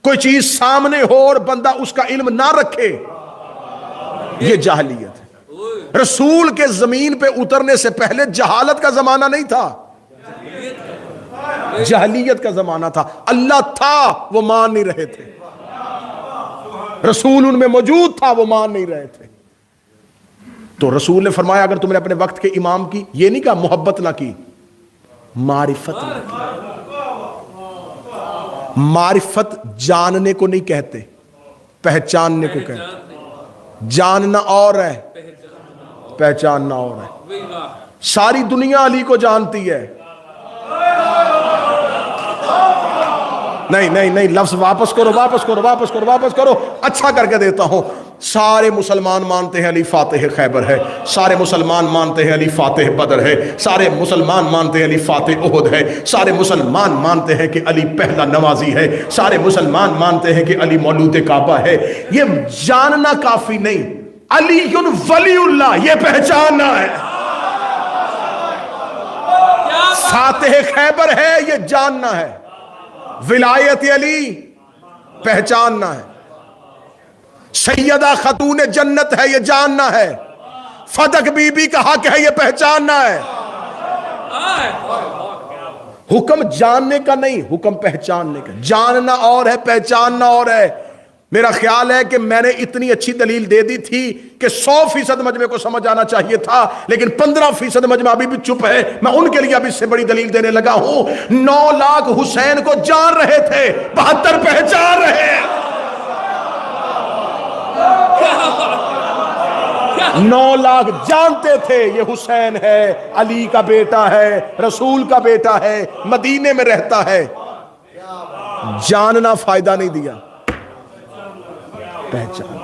کوئی چیز سامنے ہو اور بندہ اس کا علم نہ رکھے یہ جہلیت ہے. رسول کے زمین پہ اترنے سے پہلے جہالت کا زمانہ نہیں تھا, جہلیت کا زمانہ تھا. اللہ تھا وہ مان نہیں رہے تھے, رسول ان میں موجود تھا وہ مان نہیں رہے تھے. تو رسول نے فرمایا اگر تم نے اپنے وقت کے امام کی, یہ نہیں کہا محبت نہ کی, معرفت نہ کی. معرفت جاننے کو نہیں کہتے, پہچاننے کو کہتے. جاننا اور ہے, پہچاننا اور ہے. ساری دنیا علی کو جانتی ہے. نہیں لفظ واپس کرو, اچھا کر کے دیتا ہوں. سارے مسلمان مانتے ہیں علی فاتح خیبر ہے, سارے مسلمان مانتے ہیں علی فاتح بدر ہے, سارے مسلمان مانتے ہیں علی فاتح احد ہے, سارے مسلمان مانتے ہیں کہ علی پہلا نوازی ہے, سارے مسلمان مانتے ہیں کہ علی مولود کعبہ ہے. یہ جاننا کافی نہیں, علی ولی اللہ یہ پہچاننا ہے. فاتح خیبر ہے یہ جاننا ہے, ولایت علی پہچاننا ہے, سیدہ خاتون جنت ہے یہ جاننا ہے, فتح بی بی کا حق ہے یہ پہچاننا ہے. حکم جاننے کا نہیں, حکم پہچاننے کا. جاننا اور ہے, پہچاننا اور ہے. میرا خیال ہے کہ میں نے اتنی اچھی دلیل دے دی تھی کہ 100% مجمع کو سمجھ آنا چاہیے تھا, لیکن 15% مجمع ابھی بھی چپ ہے. میں ان کے لیے اب اس سے بڑی دلیل دینے لگا ہوں. 9 لاکھ حسین کو جان رہے تھے, 72 پہچان رہے. 9 لاکھ جانتے تھے یہ حسین ہے, علی کا بیٹا ہے, رسول کا بیٹا ہے, مدینے میں رہتا ہے. جاننا فائدہ نہیں دیا, پہچان.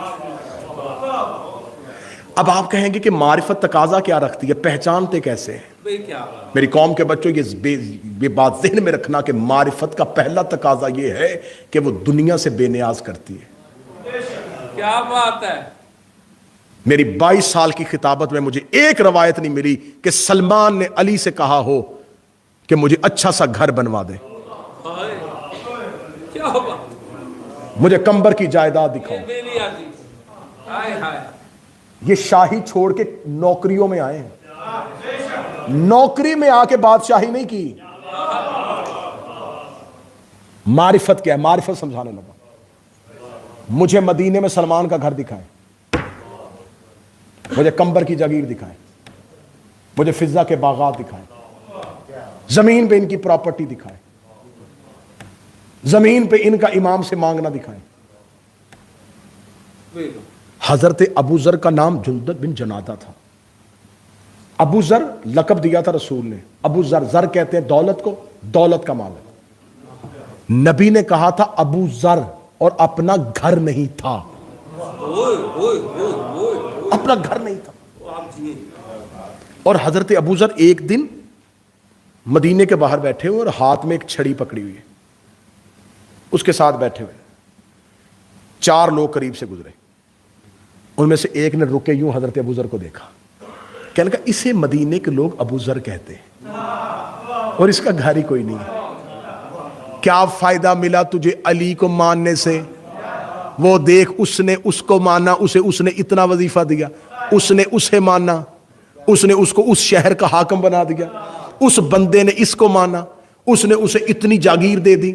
اب آپ کہیں گے کہ معرفت تقاضا کیا رکھتی ہے, پہچانتے کیسے ہیں؟ میری قوم کے بچوں یہ بات ذہن میں رکھنا کہ معرفت کا پہلا تقاضا یہ ہے کہ وہ دنیا سے بے نیاز کرتی ہے. کیا بات ہے. میری 22 سال کی خطابت میں مجھے ایک روایت نہیں ملی کہ سلمان نے علی سے کہا ہو کہ مجھے اچھا سا گھر بنوا دے, کیا بات, مجھے کمبر کی جائیداد دکھاؤ. یہ شاہی چھوڑ کے نوکریوں میں آئے ہیں, نوکری میں آ کے بادشاہی نہیں کی. معرفت کیا ہے, معرفت سمجھانے لگا. مجھے مدینے میں سلمان کا گھر دکھائیں, مجھے کمبر کی جاگیر دکھائیں, مجھے فضہ کے باغات دکھائیں, زمین پہ ان کی پراپرٹی دکھائیں, زمین پہ ان کا امام سے مانگنا دکھائیں. حضرت ابو ذر کا نام جندب بن جنادہ تھا. ابو ذر لقب دیا تھا رسول نے. ابو ذر, ذر کہتے ہیں دولت کو, دولت کا مالک. نبی نے کہا تھا ابو ذر اور اپنا گھر نہیں تھا، اپنا گھر نہیں تھا. اور حضرت ابو ذر ایک دن مدینے کے باہر بیٹھے ہوئے اور ہاتھ میں ایک چھڑی پکڑی ہوئی ہے، اس کے ساتھ بیٹھے ہوئے 4 لوگ قریب سے گزرے. ان میں سے ایک نے رکے یوں حضرت ابو ذر کو دیکھا، کہنے لگا اسے مدینے کے لوگ ابو ذر کہتے ہیں اور اس کا گھر ہی کوئی نہیں ہے. کیا فائدہ ملا تجھے علی کو ماننے سے؟ وہ دیکھ اس نے اس کو مانا، اس نے اتنا وظیفہ دیا، اس نے اسے مانا، اس نے اس کو اس شہر کا حاکم بنا دیا، اس بندے نے اس کو مانا، اس نے اسے اتنی جاگیر دے دی.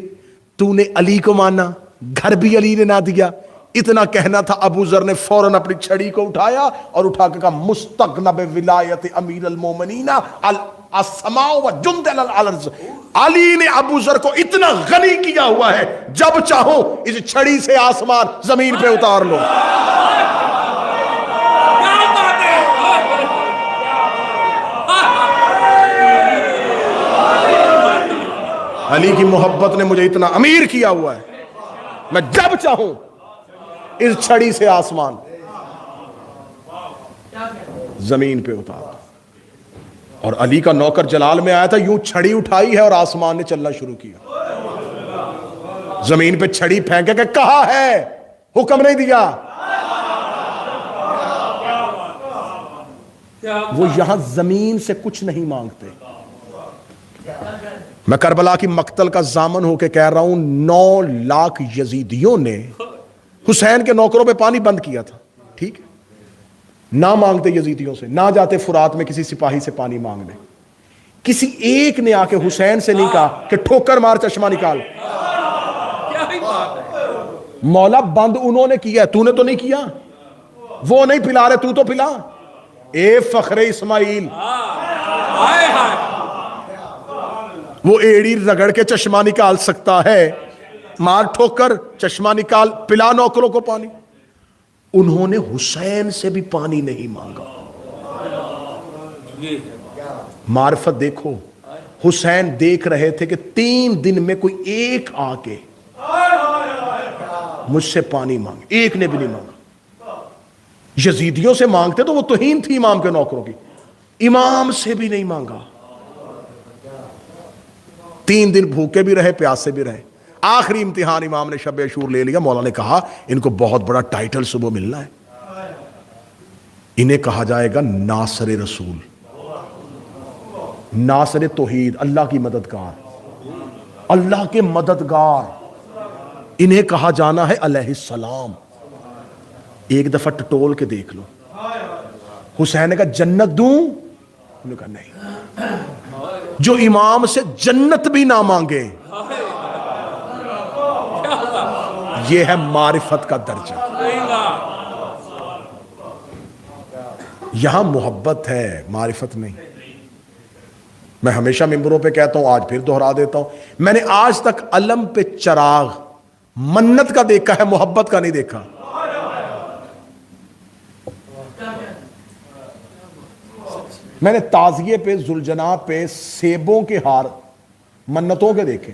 تو نے علی کو مانا، گھر بھی علی نے نہ دیا. اتنا کہنا تھا، ابو ذر نے فوراً اپنی چھڑی کو اٹھایا اور اٹھا کے کہا مستغنب ولایت امیر المومنین السماء و جند الارض. علی نے ابو ذر کو اتنا غنی کیا ہوا ہے، جب چاہو اس چھڑی سے آسمان زمین پہ اتار لو. علی کی محبت نے مجھے اتنا امیر کیا ہوا ہے، میں جب چاہوں اس چھڑی سے آسمان زمین پہ اتار. اور علی کا نوکر جلال میں آیا تھا، یوں چھڑی اٹھائی ہے اور آسمان نے چلنا شروع کیا. زمین پہ چھڑی پھینکے کہ کہا ہے، حکم نہیں دیا. وہ یہاں زمین سے کچھ نہیں مانگتے. میں کربلا کی مقتل کا ضامن ہو کے کہہ رہا ہوں، 9 لاکھ یزیدیوں نے حسین کے نوکروں پہ پانی بند کیا تھا، ٹھیک ہے، نہ مانگتے یزیدیوں سے، نہ جاتے فرات میں کسی سپاہی سے پانی مانگنے. کسی ایک نے آ کے حسین سے نہیں کہا کہ ٹھوکر مار چشمہ نکال. مولا بند انہوں نے کیا ہے، تو نے تو نہیں کیا. وہ نہیں پلا رہے، تو پلا. اے فخر اسماعیل، وہ ایڑی رگڑ کے چشمہ نکال سکتا ہے، مار ٹھوکر چشمہ نکال، پلا نوکروں کو پانی. انہوں نے حسین سے بھی پانی نہیں مانگا. معرفت دیکھو، حسین دیکھ رہے تھے کہ 3 دن میں کوئی ایک آ کے مجھ سے پانی مانگے، ایک نے بھی نہیں مانگا. یزیدیوں سے مانگتے تو وہ توہین تھی امام کے نوکروں کی، امام سے بھی نہیں مانگا. 3 دن بھوکے بھی رہے، پیاسے بھی رہے. آخری امتحان امام نے شب عاشور لے لیا. مولا نے کہا ان کو بہت بڑا ٹائٹل صبح ملنا ہے، انہیں کہا جائے گا ناصر رسول، ناصر توحید، اللہ کی مددگار، اللہ کے مددگار. انہیں کہا جانا ہے علیہ السلام. ایک دفعہ ٹٹول کے دیکھ لو. حسین نے کہا جنت دوں؟ انہوں نے کہا نہیں. جو امام سے جنت بھی نہ مانگے، یہ ہے معرفت کا درجہ. یہاں محبت ہے، معرفت نہیں. میں ہمیشہ ممبروں پہ کہتا ہوں، آج پھر دہرا دیتا ہوں، میں نے آج تک علم پہ چراغ منت کا دیکھا ہے، محبت کا نہیں دیکھا. میں نے تعزیے پہ، ذوالجناح پہ سیبوں کے ہار منتوں کے دیکھے.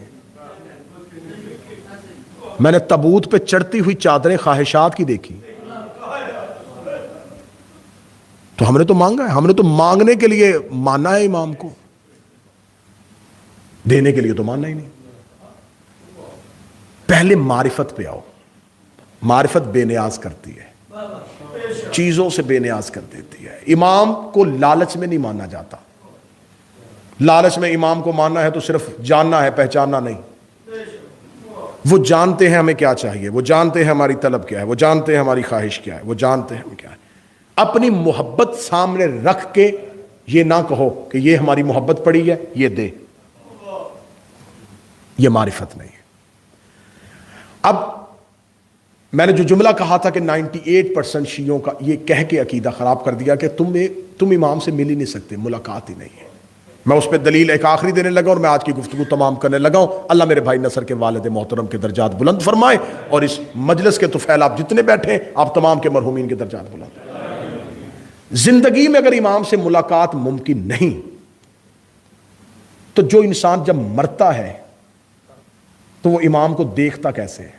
میں نے تابوت پہ چڑھتی ہوئی چادریں خواہشات کی دیکھی. تو ہم نے تو مانگا ہے، ہم نے تو مانگنے کے لیے مانا ہے امام کو، دینے کے لیے تو ماننا ہی نہیں. پہلے معرفت پہ آؤ. معرفت بے نیاز کرتی ہے، چیزوں سے بے نیاز کر دیتی ہے. امام کو لالچ میں نہیں ماننا جاتا. لالچ میں امام کو ماننا ہے تو صرف جاننا ہے، پہچاننا نہیں. وہ جانتے ہیں ہمیں کیا چاہیے، وہ جانتے ہیں ہماری طلب کیا ہے، وہ جانتے ہیں ہماری خواہش کیا ہے، وہ جانتے ہیں ہمیں کیا ہے. اپنی محبت سامنے رکھ کے یہ نہ کہو کہ یہ ہماری محبت پڑی ہے، یہ دے. یہ معرفت نہیں ہے. اب میں نے جو جملہ کہا تھا کہ 98% شیعوں کا یہ کہہ کے عقیدہ خراب کر دیا کہ تم امام سے مل ہی نہیں سکتے، ملاقات ہی نہیں ہے. میں اس پہ دلیل ایک آخری دینے لگا اور میں آج کی گفتگو تمام کرنے لگا ہوں. اللہ میرے بھائی نصر کے والد محترم کے درجات بلند فرمائے، اور اس مجلس کے طفیل آپ جتنے بیٹھے ہیں، آپ تمام کے مرحومین کے درجات بلند. زندگی میں اگر امام سے ملاقات ممکن نہیں تو جو انسان جب مرتا ہے تو وہ امام کو دیکھتا کیسے ہے؟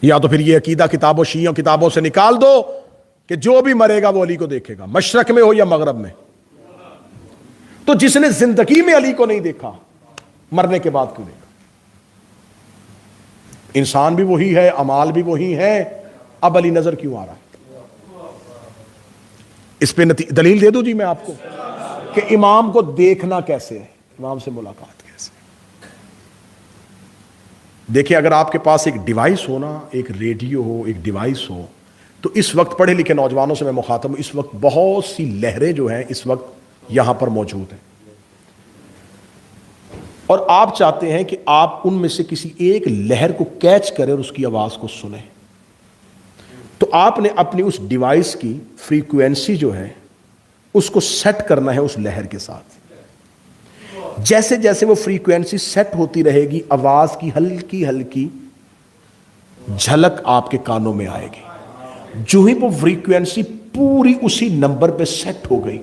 یا تو پھر یہ عقیدہ کتابوں شیعوں کتابوں سے نکال دو کہ جو بھی مرے گا وہ علی کو دیکھے گا، مشرق میں ہو یا مغرب میں۔ تو جس نے زندگی میں علی کو نہیں دیکھا مرنے کے بعد کیوں دیکھا؟ انسان بھی وہی ہے، اعمال بھی وہی ہے، اب علی نظر کیوں آ رہا ہے؟ اس پہ دلیل دے دوں جی میں آپ کو کہ امام کو دیکھنا کیسے ہے، امام سے ملاقات کیسے ہے۔ دیکھیں اگر آپ کے پاس ایک ڈیوائس ہو نا، ایک ریڈیو ہو، ایک ڈیوائس ہو، تو اس وقت پڑھے لکھے نوجوانوں سے میں مخاطب ہوں، اس وقت بہت سی لہریں جو ہیں اس وقت یہاں پر موجود ہیں، اور آپ چاہتے ہیں کہ آپ ان میں سے کسی ایک لہر کو کیچ کریں اور اس کی آواز کو سنیں، تو آپ نے اپنی اس ڈیوائس کی فریکوینسی جو ہے اس کو سیٹ کرنا ہے اس لہر کے ساتھ۔ جیسے جیسے وہ فریکوینسی سیٹ ہوتی رہے گی، آواز کی ہلکی ہلکی جھلک آپ کے کانوں میں آئے گی۔ جو ہی وہ فریکوینسی پوری اسی نمبر پہ سیٹ ہو گئی،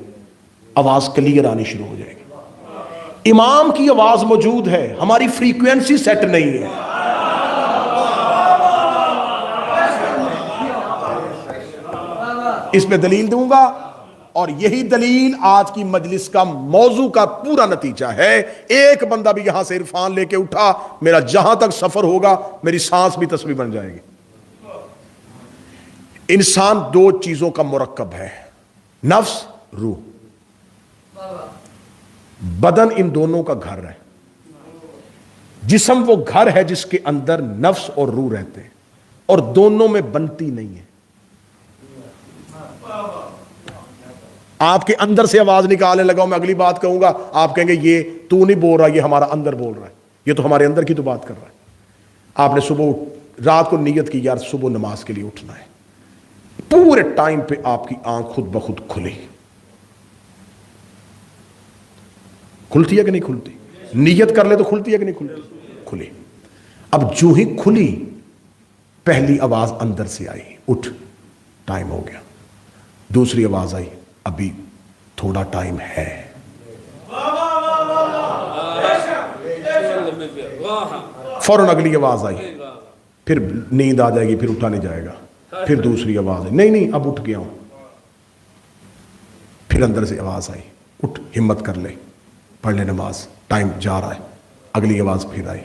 آواز کلیئر آنی شروع ہو جائے گی۔ امام کی آواز موجود ہے، ہماری فریکوینسی سیٹ نہیں ہے۔ اس پہ دلیل دوں گا، اور یہی دلیل آج کی مجلس کا موضوع کا پورا نتیجہ ہے۔ ایک بندہ بھی یہاں سے عرفان لے کے اٹھا، میرا جہاں تک سفر ہوگا میری سانس بھی تسبیح بن جائے گی۔ انسان دو چیزوں کا مرکب ہے، نفس، روح۔ بدن ان دونوں کا گھر ہے۔ جسم وہ گھر ہے جس کے اندر نفس اور روح رہتے ہیں، اور دونوں میں بنتی نہیں ہے۔ آپ کے اندر سے آواز نکالنے لگا میں اگلی بات کہوں گا، آپ کہیں گے یہ تو نہیں بول رہا، یہ ہمارا اندر بول رہا ہے، یہ تو ہمارے اندر کی تو بات کر رہا ہے۔ آپ نے صبح رات کو نیت کی یار صبح نماز کے لیے اٹھنا ہے، پورے ٹائم پہ آپ کی آنکھ خود بخود کھلی، کھلتی ہے کہ نہیں کھلتی؟ نیت کر لے تو کھلتی ہے کہ نہیں کھلتی؟ کھلی۔ اب جو ہی کھلی پہلی آواز اندر سے آئی، اٹھ ٹائم ہو گیا۔ دوسری آواز آئی، ابھی تھوڑا ٹائم ہے۔ فوراً اگلی آواز آئی، پھر نیند آ جائے گی، پھر اٹھا نہیں جائے گا۔ پھر دوسری آواز آئی، نہیں اب اٹھ گیا ہوں۔ پھر اندر سے آواز آئی، اٹھ ہمت کر لے، پڑھ لے نماز، ٹائم جا رہا ہے۔ اگلی آواز پھر آئی،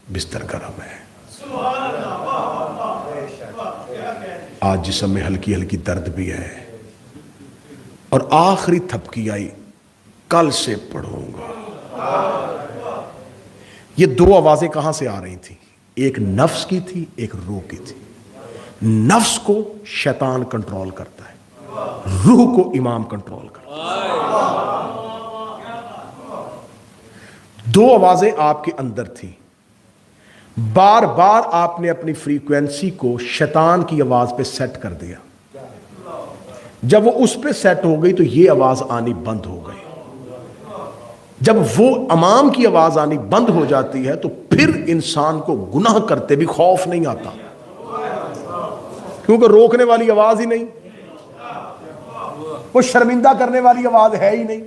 بستر گرم ہے۔ آج جسم میں ہلکی ہلکی درد بھی ہے، اور آخری تھپکی آئی، کل سے پڑھوں گا۔ یہ دو آوازیں کہاں سے آ رہی تھی؟ ایک نفس کی تھی، ایک روح کی تھی۔ نفس کو شیطان کنٹرول کرتا ہے، روح کو امام کنٹرول کرتا ہے۔ دو آوازیں آپ کے اندر تھیں، بار بار آپ نے اپنی فریکوینسی کو شیطان کی آواز پہ سیٹ کر دیا۔ جب وہ اس پہ سیٹ ہو گئی تو یہ آواز آنی بند ہو گئی۔ جب وہ امام کی آواز آنی بند ہو جاتی ہے تو پھر انسان کو گناہ کرتے بھی خوف نہیں آتا، کیونکہ روکنے والی آواز ہی نہیں، وہ شرمندہ کرنے والی آواز ہے ہی نہیں۔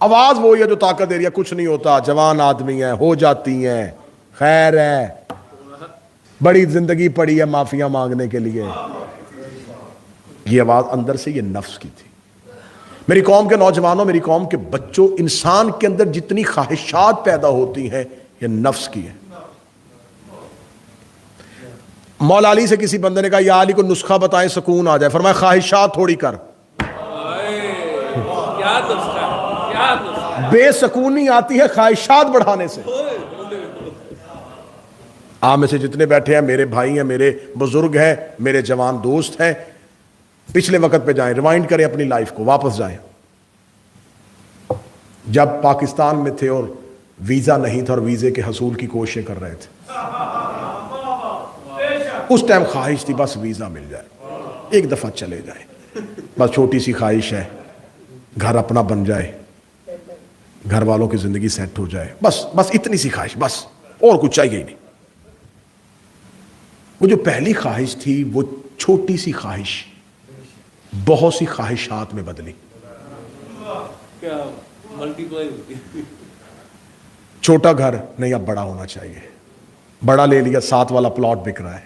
آواز وہی ہے جو طاقت دے رہی ہے، کچھ نہیں ہوتا، جوان آدمی ہیں، ہو جاتی ہیں، خیر ہے، بڑی زندگی پڑی ہے معافیاں مانگنے کے لیے۔ یہ آواز اندر سے یہ نفس کی تھی۔ میری قوم کے نوجوانوں، میری قوم کے بچوں، انسان کے اندر جتنی خواہشات پیدا ہوتی ہیں یہ نفس کی ہے۔ مولا علی سے کسی بندے نے کہا یا علی کو نسخہ بتائیں سکون آ جائے، فرمایا خواہشات تھوڑی کر۔ کیا نسخہ ہے، کیا نسخہ؟ بے سکونی آتی ہے خواہشات بڑھانے سے۔ آپ میں سے جتنے بیٹھے ہیں میرے بھائی ہیں، میرے بزرگ ہیں، میرے جوان دوست ہیں، پچھلے وقت پہ جائیں، ریوائنڈ کریں اپنی لائف کو، واپس جائیں۔ جب پاکستان میں تھے اور ویزا نہیں تھا اور ویزے کے حصول کی کوششیں کر رہے تھے، اس ٹائم خواہش تھی بس ویزا مل جائے، ایک دفعہ چلے جائیں، بس چھوٹی سی خواہش ہے، گھر اپنا بن جائے، گھر والوں کی زندگی سیٹ ہو جائے، بس اتنی سی خواہش، بس اور کچھ چاہیے ہی نہیں۔ وہ جو پہلی خواہش تھی وہ چھوٹی سی خواہش بہت سی خواہشات میں بدلی۔ کیا ملٹی پلائی ہوتی ہے۔ چھوٹا گھر نہیں، اب بڑا ہونا چاہیے، بڑا لے لیا، 7 والا پلاٹ بک رہا ہے،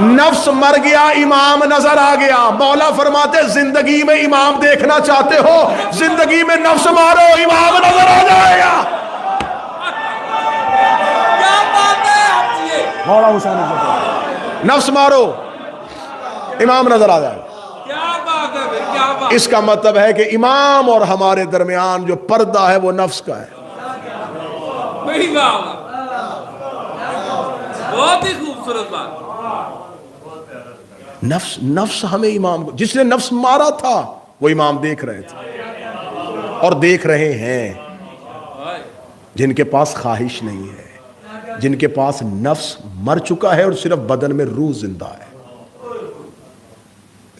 نفس مر گیا، امام نظر آ گیا. مولا فرماتے زندگی میں امام دیکھنا چاہتے ہو، زندگی میں نفس مارو، امام نظر آ جائے گا. کیا بات ہے آپ یہ، مولا حسین نفس مارو، امام نظر آ جائے گا. کیا بات ہے بھائی، کیا بات. اس کا مطلب ہے کہ امام اور ہمارے درمیان جو پردہ ہے وہ نفس کا ہے. بڑی بات، بہت ہی خوبصورت بات. نفس ہمیں امام کو، جس نے نفس مارا تھا وہ امام دیکھ رہے تھے اور دیکھ رہے ہیں. جن کے پاس خواہش نہیں ہے، جن کے پاس نفس مر چکا ہے اور صرف بدن میں روح زندہ ہے،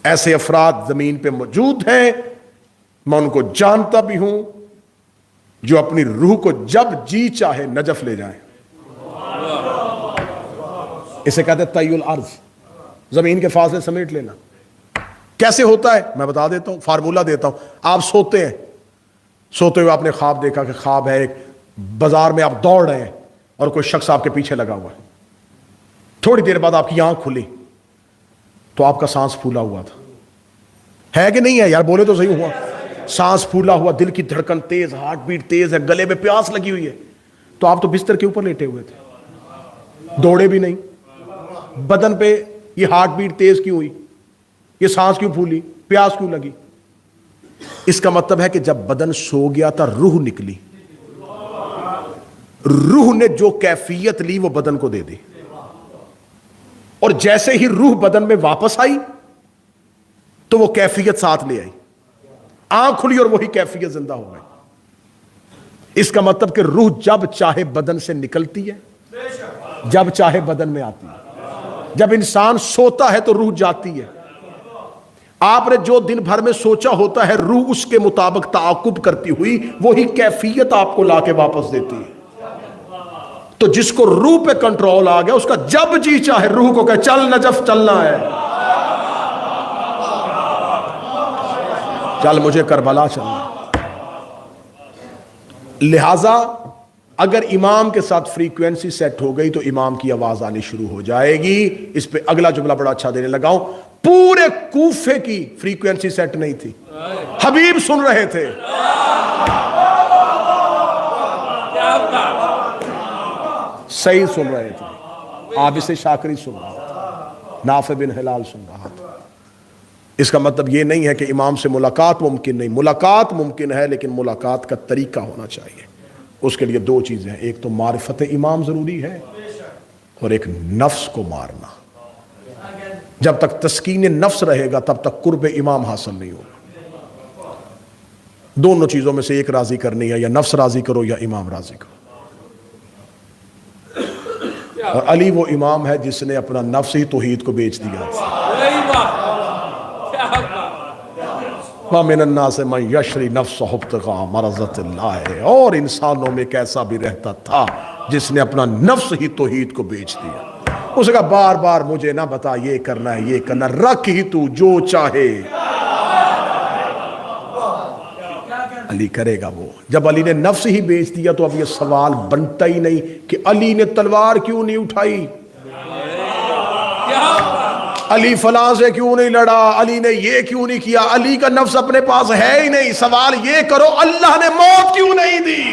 ایسے افراد زمین پہ موجود ہیں. میں ان کو جانتا بھی ہوں جو اپنی روح کو جب جی چاہے نجف لے جائیں. اسے کہتے ہیں طی الارض، زمین کے فاصلے سمیٹ لینا. کیسے ہوتا ہے میں بتا دیتا ہوں، فارمولا دیتا ہوں. آپ سوتے ہیں، سوتے ہوئے آپ نے خواب دیکھا کہ خواب ہے ایک بازار میں آپ دوڑ رہے ہیں اور کوئی شخص آپ کے پیچھے لگا ہوا ہے. تھوڑی دیر بعد آپ کی آنکھ کھلی تو آپ کا سانس پھولا ہوا تھا. ہے کہ نہیں ہے یار؟ بولے تو صحیح. ہوا سانس پھولا ہوا، دل کی دھڑکن تیز، ہارٹ بیٹ تیز ہے، گلے میں پیاس لگی ہوئی ہے. تو آپ تو بستر کے اوپر لیٹے ہوئے تھے، دوڑے بھی نہیں. بدن پہ یہ ہارٹ بیٹ تیز کیوں ہوئی؟ یہ سانس کیوں پھولی؟ پیاس کیوں لگی؟ اس کا مطلب ہے کہ جب بدن سو گیا تھا روح نکلی. روح نے جو کیفیت لی وہ بدن کو دے دی، اور جیسے ہی روح بدن میں واپس آئی تو وہ کیفیت ساتھ لے آئی. آنکھ کھلی اور وہی کیفیت زندہ ہو گئی. اس کا مطلب کہ روح جب چاہے بدن سے نکلتی ہے، جب چاہے بدن میں آتی ہے. جب انسان سوتا ہے تو روح جاتی ہے. آپ نے جو دن بھر میں سوچا ہوتا ہے روح اس کے مطابق تعاقب کرتی ہوئی وہی کیفیت آپ کو لا کے واپس دیتی ہے. تو جس کو روح پہ کنٹرول آ گیا اس کا جب جی چاہے روح کو کہ چل نجف چلنا ہے، چل مجھے کربلا چلنا. لہذا اگر امام کے ساتھ فریکوینسی سیٹ ہو گئی تو امام کی آواز آنی شروع ہو جائے گی. اس پہ اگلا جملہ بڑا اچھا دینے لگا ہوں. پورے کوفے کی فریکوینسی سیٹ نہیں تھی، حبیب سن رہے تھے. صحیح سن رہے تھے. عابس شاکری سن رہا تھا، نافع بن ہلال سن رہا تھا. اس کا مطلب یہ نہیں ہے کہ امام سے ملاقات ممکن نہیں. ملاقات ممکن ہے لیکن ملاقات کا طریقہ ہونا چاہیے. اس کے لیے دو چیزیں ہیں، ایک تو معرفت امام ضروری ہے اور ایک نفس کو مارنا. جب تک تسکین نفس رہے گا تب تک قرب امام حاصل نہیں ہوگا. دونوں چیزوں میں سے ایک راضی کرنی ہے، یا نفس راضی کرو یا امام راضی کرو. اور علی وہ امام ہے جس نے اپنا نفس ہی توحید کو بیچ دیا. وَمِنَ النَّاسِ مَن يَشْرِي نَفْسَهُ ابْتِغَاءَ مَرْضَاتِ اللَّهِ. اور انسانوں میں کیسا بھی رہتا تھا جس نے اپنا نفس ہی توحید کو بیچ دیا. اس نے کہا بار بار مجھے نہ بتا یہ کرنا ہے یہ کرنا، رکھ ہی تو جو چاہے. علی کرے گا وہ. جب علی نے نفس ہی بیچ دیا تو اب یہ سوال بنتا ہی نہیں کہ علی نے تلوار کیوں نہیں اٹھائی، علی فلاں سے کیوں نہیں لڑا، علی نے یہ کیوں نہیں کیا. علی کا نفس اپنے پاس ہے ہی نہیں. سوال یہ کرو اللہ نے موت کیوں نہیں دی،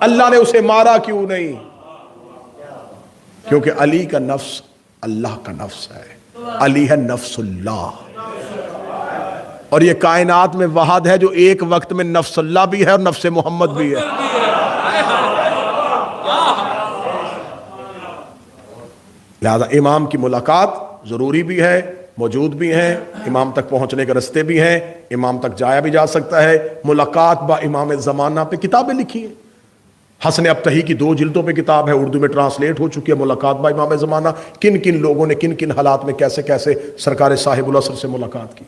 اللہ نے اسے مارا کیوں نہیں. کیونکہ علی کا نفس اللہ کا نفس ہے. علی ہے نفس اللہ، اور یہ کائنات میں واحد ہے جو ایک وقت میں نفس اللہ بھی ہے اور نفس محمد بھی ہے. لہذا امام کی ملاقات ضروری بھی ہے، موجود بھی ہیں، امام تک پہنچنے کے رستے بھی ہیں، امام تک جایا بھی جا سکتا ہے. ملاقات با امام زمانہ پہ کتابیں لکھی ہیں. حسن ابتہی کی 2 جلدوں پہ کتاب ہے، اردو میں ٹرانسلیٹ ہو چکی ہے. ملاقات با امام زمانہ، کن کن لوگوں نے کن کن حالات میں کیسے کیسے سرکار صاحب العصر سے ملاقات کی.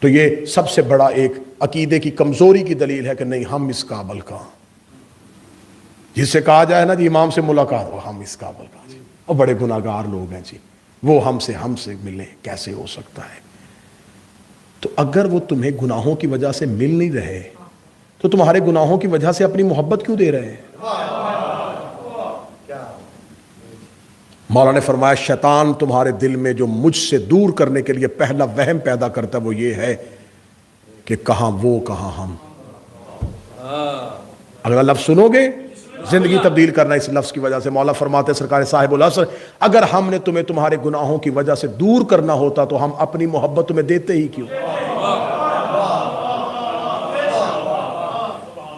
تو یہ سب سے بڑا ایک عقیدے کی کمزوری کی دلیل ہے کہ نہیں ہم اس قابل کا، جس سے کہا جائے نا جی امام سے ملاقات ہو، ہم اس قابل کا جی، اور بڑے گناہگار لوگ ہیں جی، وہ ہم سے ملیں، کیسے ہو سکتا ہے. تو اگر وہ تمہیں گناہوں کی وجہ سے مل نہیں رہے تو تمہارے گناہوں کی وجہ سے اپنی محبت کیوں دے رہے ہیں؟ مولا نے فرمایا شیطان تمہارے دل میں جو مجھ سے دور کرنے کے لیے پہلا وہم پیدا کرتا ہے وہ یہ ہے کہ کہاں وہ کہاں ہم. اگلا لفظ سنو گے زندگی تبدیل کرنا اس لفظ کی وجہ سے. مولا فرماتے سرکار صاحب العصر اگر ہم نے تمہیں تمہارے گناہوں کی وجہ سے دور کرنا ہوتا تو ہم اپنی محبت تمہیں دیتے ہی کیوں.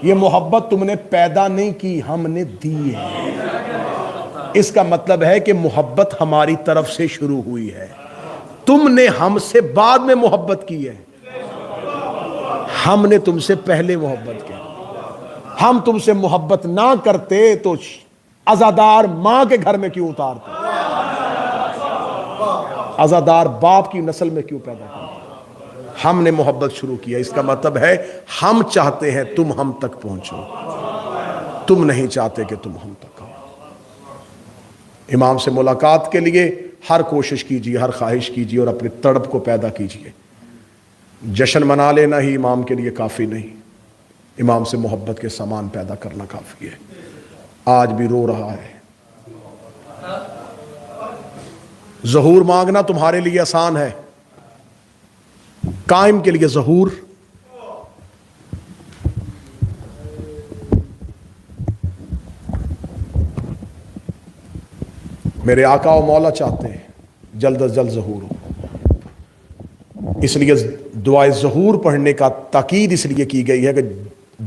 یہ محبت تم نے پیدا نہیں کی، ہم نے دی ہے. اس کا مطلب ہے کہ محبت ہماری طرف سے شروع ہوئی ہے، تم نے ہم سے بعد میں محبت کی ہے، ہم نے تم سے پہلے محبت کی. ہم تم سے محبت نہ کرتے تو عزادار ماں کے گھر میں کیوں اتارتے، عزادار باپ کی نسل میں کیوں پیدا کرتے. ہم نے محبت شروع کیا. اس کا مطلب ہے ہم چاہتے ہیں تم ہم تک پہنچو، تم نہیں چاہتے کہ تم ہم تک آؤ. امام سے ملاقات کے لیے ہر کوشش کیجیے، ہر خواہش کیجیے اور اپنی تڑپ کو پیدا کیجیے. جشن منا لینا ہی امام کے لیے کافی نہیں، امام سے محبت کے سامان پیدا کرنا کافی ہے. آج بھی رو رہا ہے. ظہور مانگنا تمہارے لیے آسان ہے، قائم کے لیے ظہور میرے آقا و مولا چاہتے ہیں جلد از جلد ظہور ہو. اس لیے دعائے ظہور پڑھنے کا تاکید اس لیے کی گئی ہے کہ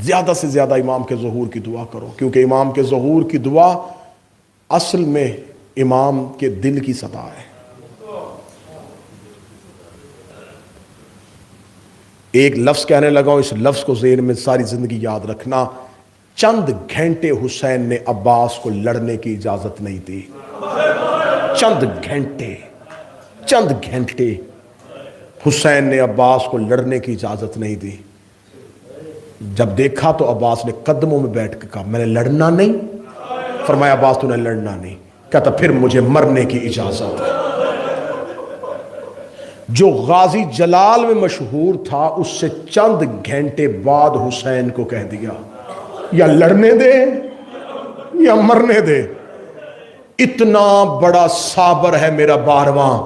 زیادہ سے زیادہ امام کے ظہور کی دعا کرو، کیونکہ امام کے ظہور کی دعا اصل میں امام کے دل کی صدا ہے. ایک لفظ کہنے لگا ہوں، اس لفظ کو ذہن میں ساری زندگی یاد رکھنا. چند گھنٹے حسین نے عباس کو لڑنے کی اجازت نہیں دی. چند گھنٹے حسین نے عباس کو لڑنے کی اجازت نہیں دی. جب دیکھا تو عباس نے قدموں میں بیٹھ کے کہا میں نے لڑنا نہیں. فرمایا عباس تو نے لڑنا نہیں. کہتا پھر مجھے مرنے کی اجازت ہے. جو غازی جلال میں مشہور تھا اس سے چند گھنٹے بعد حسین کو کہہ دیا یا لڑنے دے یا مرنے دے. اتنا بڑا صابر ہے میرا 12واں،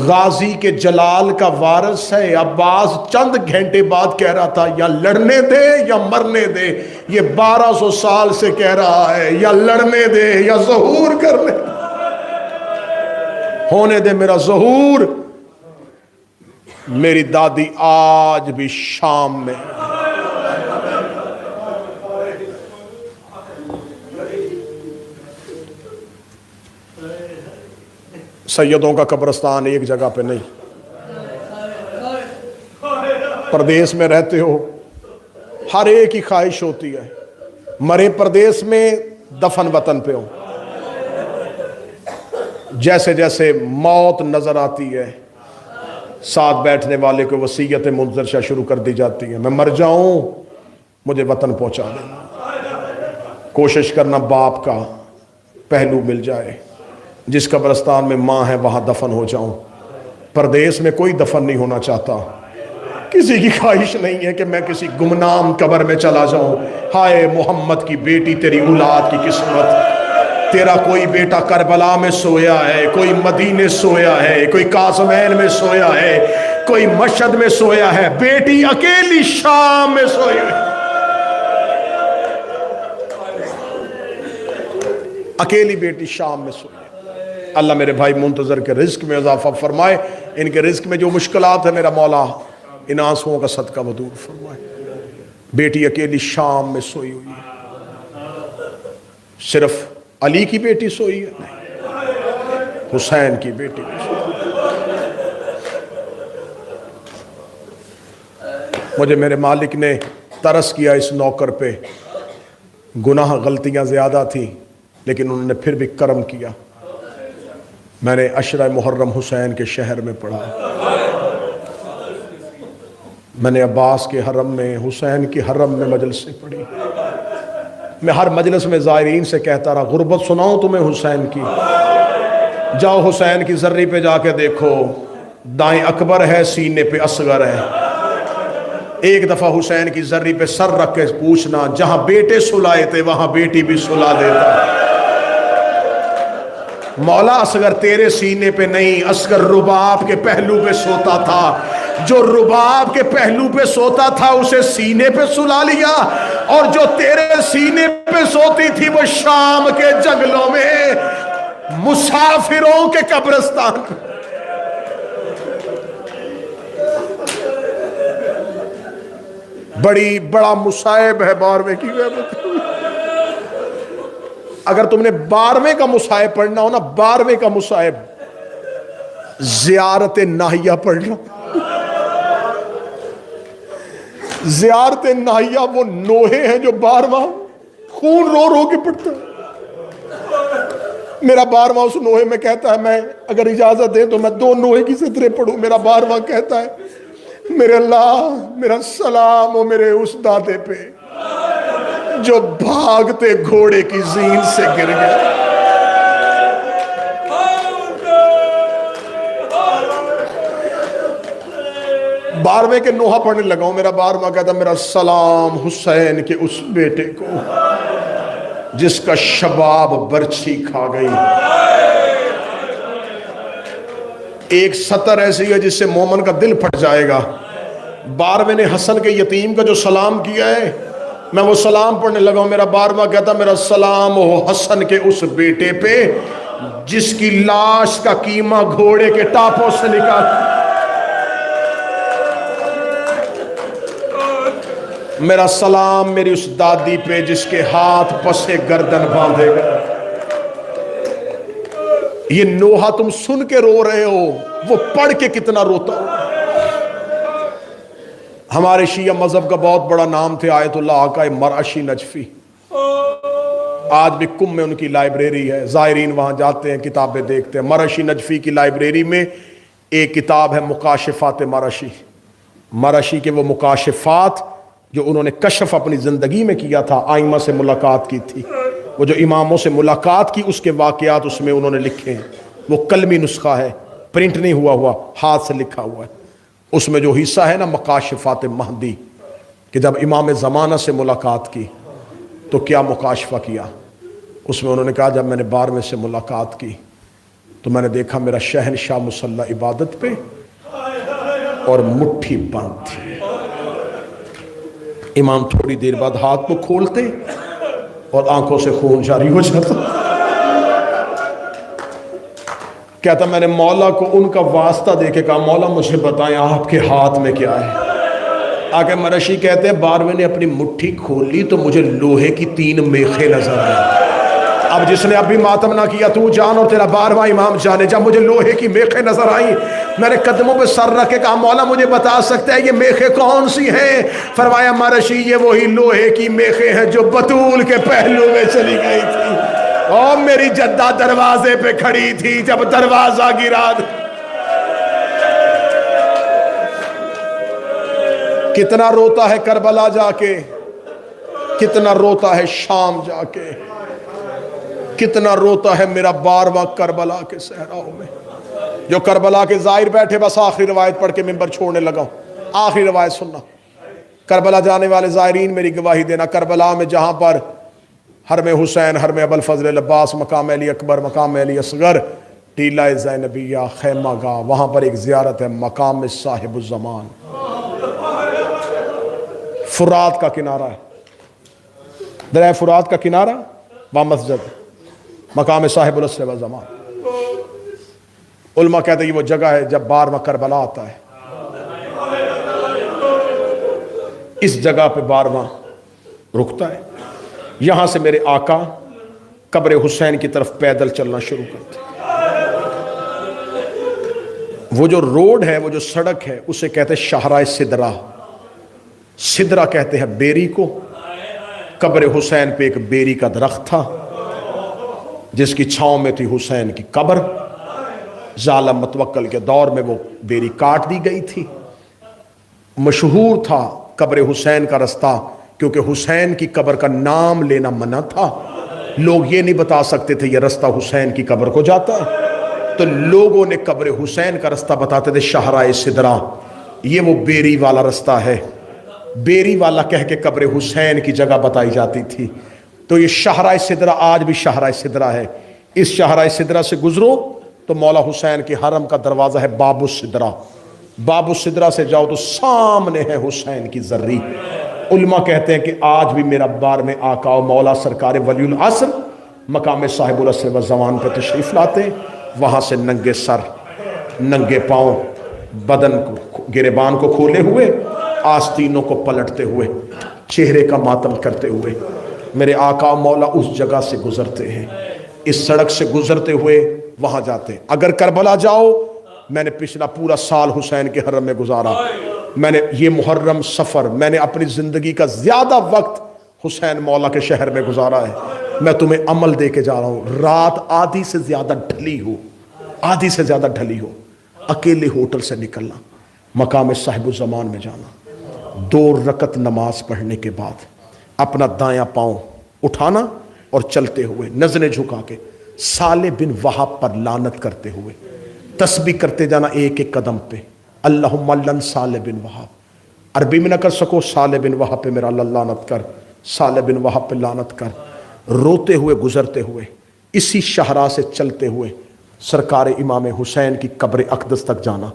غازی کے جلال کا وارث ہے. عباس چند گھنٹے بعد کہہ رہا تھا یا لڑنے دے یا مرنے دے. یہ 1200 سال سے کہہ رہا ہے یا لڑنے دے یا ظہور کرنے دے. ہونے دے میرا ظہور. میری دادی آج بھی شام میں سیدوں کا قبرستان ایک جگہ پہ نہیں، پردیس میں رہتے ہو ہر ایک کی خواہش ہوتی ہے مرے پردیس میں دفن وطن پہ ہو. جیسے جیسے موت نظر آتی ہے ساتھ بیٹھنے والے کو وصیت منظرشہ شروع کر دی جاتی ہے. میں مر جاؤں مجھے وطن پہنچا دینا. کوشش کرنا باپ کا پہلو مل جائے. جس قبرستان میں ماں ہے وہاں دفن ہو جاؤں. پردیس میں کوئی دفن نہیں ہونا چاہتا. کسی کی خواہش نہیں ہے کہ میں کسی گمنام قبر میں چلا جاؤں. ہائے محمد کی بیٹی تیری اولاد کی قسمت. تیرا کوئی بیٹا کربلا میں سویا ہے، کوئی مدینے سویا ہے، کوئی قاسمین میں سویا ہے، کوئی مشہد میں سویا ہے. بیٹی اکیلی شام میں سوئی ہے. اکیلی بیٹی شام میں سوئی ہے. اللہ میرے بھائی منتظر کے رزق میں اضافہ فرمائے. ان کے رزق میں جو مشکلات ہے میرا مولا ان آنسوؤں کا صدقہ دور فرمائے. بیٹی اکیلی شام میں سوئی ہوئی ہے. صرف علی کی بیٹی سوئی ہے نہیں، حسین کی بیٹی بھی سوئی. مجھے میرے مالک نے ترس کیا اس نوکر پہ. گناہ غلطیاں زیادہ تھیں لیکن انہوں نے پھر بھی کرم کیا. میں نے عشرہ محرم حسین کے شہر میں پڑھا. میں نے عباس کے حرم میں، حسین کے حرم میں مجلسیں پڑھی. میں ہر مجلس میں زائرین سے کہتا رہا غربت سناؤں تمہیں حسین کی. جاؤ حسین کی زری پہ جا کے دیکھو، دائیں اکبر ہے سینے پہ اصغر ہے. ایک دفعہ حسین کی زری پہ سر رکھ کے پوچھنا جہاں بیٹے سلائے تھے وہاں بیٹی بھی سلا دیتا. مولا اصغر تیرے سینے پہ نہیں، اصغر رباب کے پہلو پہ سوتا تھا، جو رباب کے پہلو پہ سوتا تھا اسے سینے پہ سلا لیا، اور جو تیرے سینے پہ سوتی تھی وہ شام کے جنگلوں میں مسافروں کے قبرستان۔ بڑا مصائب ہے 12ویں کی غیبت۔ اگر تم نے 12ویں کا مصائب پڑھنا ہو نا، 12ویں کا مصائب زیارت ناہیہ پڑھنا۔ زیارت ناہیہ وہ نوحے ہیں جو 12واں خون رو رو کے پڑھتا ہے۔ میرا 12واں اس نوحے میں کہتا ہے، میں اگر اجازت دیں تو میں 2 نوحے کی سطریں پڑھوں۔ میرا 12واں کہتا ہے، میرے اللہ میرا سلام ہو میرے اس دادے پہ جو بھاگتے گھوڑے کی زین سے گر گیا۔ 12ویں کے نوحہ پڑھنے لگا ہوں۔ میرا 12واں کہتا، میرا سلام حسین کے اس بیٹے کو جس کا شباب برچھی کھا گئی۔ ایک سطر ایسی ہے جس سے مومن کا دل پھٹ جائے گا۔ 12ویں نے حسن کے یتیم کا جو سلام کیا ہے، میں وہ سلام پڑھنے لگا ہوں۔ میرا 12واں کہتا، میرا سلام ہو حسن کے اس بیٹے پہ جس کی لاش کا قیمہ گھوڑے کے ٹاپوں سے نکال۔ میرا سلام میری اس دادی پہ جس کے ہاتھ پسے گردن باندھے گا۔ یہ نوحہ تم سن کے رو رہے ہو، وہ پڑھ کے کتنا روتا ہو۔ ہمارے شیعہ مذہب کا بہت بڑا نام تھے آیت اللہ آقا مرعشی نجفی۔ آج بھی کم میں ان کی لائبریری ہے، زائرین وہاں جاتے ہیں کتابیں دیکھتے ہیں۔ مرعشی نجفی کی لائبریری میں ایک کتاب ہے مکاشفات مرعشی۔ مرعشی کے وہ مکاشفات جو انہوں نے کشف اپنی زندگی میں کیا تھا، آئمہ سے ملاقات کی تھی، وہ جو اماموں سے ملاقات کی اس کے واقعات اس میں انہوں نے لکھے ہیں۔ وہ قلمی نسخہ ہے، پرنٹ نہیں ہوا ہاتھ سے لکھا ہوا ہے۔ اس میں جو حصہ ہے نا مکاشفات مہدی، کہ جب امام زمانہ سے ملاقات کی تو کیا مکاشفہ کیا، اس میں انہوں نے کہا جب میں نے 12ویں سے ملاقات کی تو میں نے دیکھا میرا شہنشاہ مصلی عبادت پہ اور مٹھی بند تھی۔ امام تھوڑی دیر بعد ہاتھ کو کھولتے اور آنکھوں سے خون جاری ہو جاتا۔ کہتا میں نے مولا کو ان کا واسطہ دے کے کہا، مولا مجھے بتائیں آپ کے ہاتھ میں کیا ہے۔ آگے مرعشی کہتے ہیں 12ویں نے اپنی مٹھی کھولی تو مجھے لوہے کی 3 میخیں نظر آئے۔ اب جس نے اب بھی ماتم نہ کیا تو جان اور تیرا 12واں امام جانے۔ جب مجھے لوہے کی میخیں نظر آئیں میں نے قدموں پہ سر رکھ کے کہا، مولا مجھے بتا سکتا ہے یہ میخیں کون سی ہیں؟ فرمایا مرعشی یہ وہی لوہے کی میخیں ہیں جو بطول کے پہلو میں چلی گئی تھی، اور میری جدہ دروازے پہ کھڑی تھی جب دروازہ گرا۔ کتنا روتا ہے کربلا جا کے، کتنا روتا ہے شام جا کے، کتنا روتا ہے میرا 12واں کربلا کے صحراؤں میں۔ جو کربلا کے زائر بیٹھے، بس آخری روایت پڑھ کے ممبر چھوڑنے لگا ہوں۔ آخری روایت سننا، کربلا جانے والے زائرین میری گواہی دینا۔ کربلا میں جہاں پر حرم حسین، حرم ابوالفضل العباس، مقام علی اکبر، مقام علی اصغر، ٹیلہ زینبیہ، خیمہ گاہ، وہاں پر ایک زیارت ہے مقام صاحب الزمان۔ فرات کا کنارہ ہے، دریا فرات کا کنارہ، وہاں مسجد، مقام صاحب العصر والزمان۔ علماء کہتے ہیں یہ وہ جگہ ہے جب 12واں کربلا آتا ہے، اس جگہ پہ 12واں رکتا ہے۔ یہاں سے میرے آقا قبر حسین کی طرف پیدل چلنا شروع کرتے ہیں۔ وہ جو روڈ ہے، وہ جو سڑک ہے، اسے کہتے ہیں شاہراہ سدرہ۔ سدرہ کہتے ہیں بیری کو۔ قبر حسین پہ ایک بیری کا درخت تھا جس کی چھاؤں میں تھی حسین کی قبر۔ ظالم متوکل کے دور میں وہ بیری کاٹ دی گئی تھی۔ مشہور تھا قبر حسین کا رستہ، کیونکہ حسین کی قبر کا نام لینا منع تھا۔ لوگ یہ نہیں بتا سکتے تھے یہ رستہ حسین کی قبر کو جاتا ہے، تو لوگوں نے قبر حسین کا رستہ بتاتے تھے شاہراہ سدرہ۔ یہ وہ بیری والا رستہ ہے، بیری والا کہہ کے قبر حسین کی جگہ بتائی جاتی تھی۔ تو یہ شاہراہ سدرہ آج بھی شاہراہ سدرہ ہے۔ اس شاہراہ سدرہ سے گزرو تو مولا حسین کے حرم کا دروازہ ہے باب السدرہ، باب السدرہ سے جاؤ تو سامنے ہے حسین کی زری۔ علماء کہتے ہیں کہ آج بھی میرا بار میں آقا و مولا سرکار ولی العصر مقام صاحب العصر والزمان پہ تشریف لاتے، وہاں سے ننگے سر ننگے پاؤں بدن کو گریبان کو کھولے ہوئے آستینوں کو پلٹتے ہوئے چہرے کا ماتم کرتے ہوئے میرے آقا و مولا اس جگہ سے گزرتے ہیں، اس سڑک سے گزرتے ہوئے وہاں جاتے ہیں۔ اگر کربلا جاؤ، میں نے پچھلا پورا سال حسین کے حرم میں گزارا، میں نے یہ محرم سفر میں نے اپنی زندگی کا زیادہ وقت حسین مولا کے شہر میں گزارا ہے۔ میں تمہیں عمل دے کے جا رہا ہوں، رات آدھی سے زیادہ ڈھلی ہو، آدھی سے زیادہ ڈھلی ہو، اکیلے ہوٹل سے نکلنا، مقام صاحب الزمان میں جانا، 2 رکعت نماز پڑھنے کے بعد اپنا دایاں پاؤں اٹھانا اور چلتے ہوئے نظریں جھکا کے صالح بن وہاب پر لعنت کرتے ہوئے تسبیح کرتے جانا ایک ایک قدم پہ، اللہم لن صالح بن وہاب۔ عربی میں نہ کر سکو صالح بن وہاب پہ میرا اللہ لعنت کر، صالح بن وہاب پہ لعنت کر، روتے ہوئے گزرتے ہوئے اسی شاہراہ سے چلتے ہوئے سرکار امام حسین کی قبر اقدس تک جانا،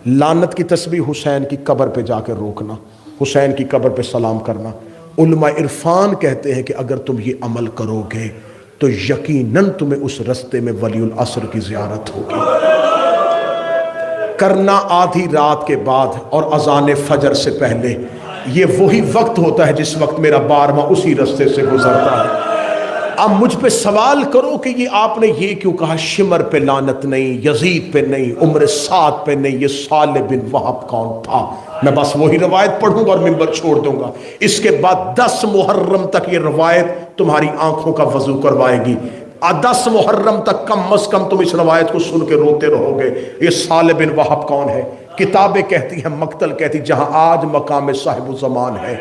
لعنت کی تسبیح حسین کی قبر پہ جا کے روکنا، حسین کی قبر پہ سلام کرنا۔ علماء عرفان کہتے ہیں کہ اگر تم یہ عمل کرو گے تو یقیناً تمہیں اس رستے میں ولی العصر کی زیارت ہوگی۔ کرنا آدھی رات کے بعد اور اذان فجر سے پہلے، یہ وہی وقت ہوتا ہے جس وقت میرا بارواں اسی رستے سے گزرتا ہے۔ اب مجھ پہ سوال کرو کہ یہ آپ نے یہ کیوں کہا شمر پہ لعنت نہیں، یزید پہ نہیں، عمر سعد پہ نہیں، یہ صالح بن وہاب کون تھا؟ میں بس وہی روایت پڑھوں گا اور منبر چھوڑ دوں گا۔ اس کے بعد 10 محرم تک یہ روایت تمہاری آنکھوں کا وضو کروائے گی۔ 10 محرم تک کم از کم تم اس روایت کو سن کے روتے رہو گے۔ یہ صالح بن وہاب کون ہے؟ کتابیں کہتی ہیں، مقتل کہتی جہاں آج مقام صاحب الزمان ہے،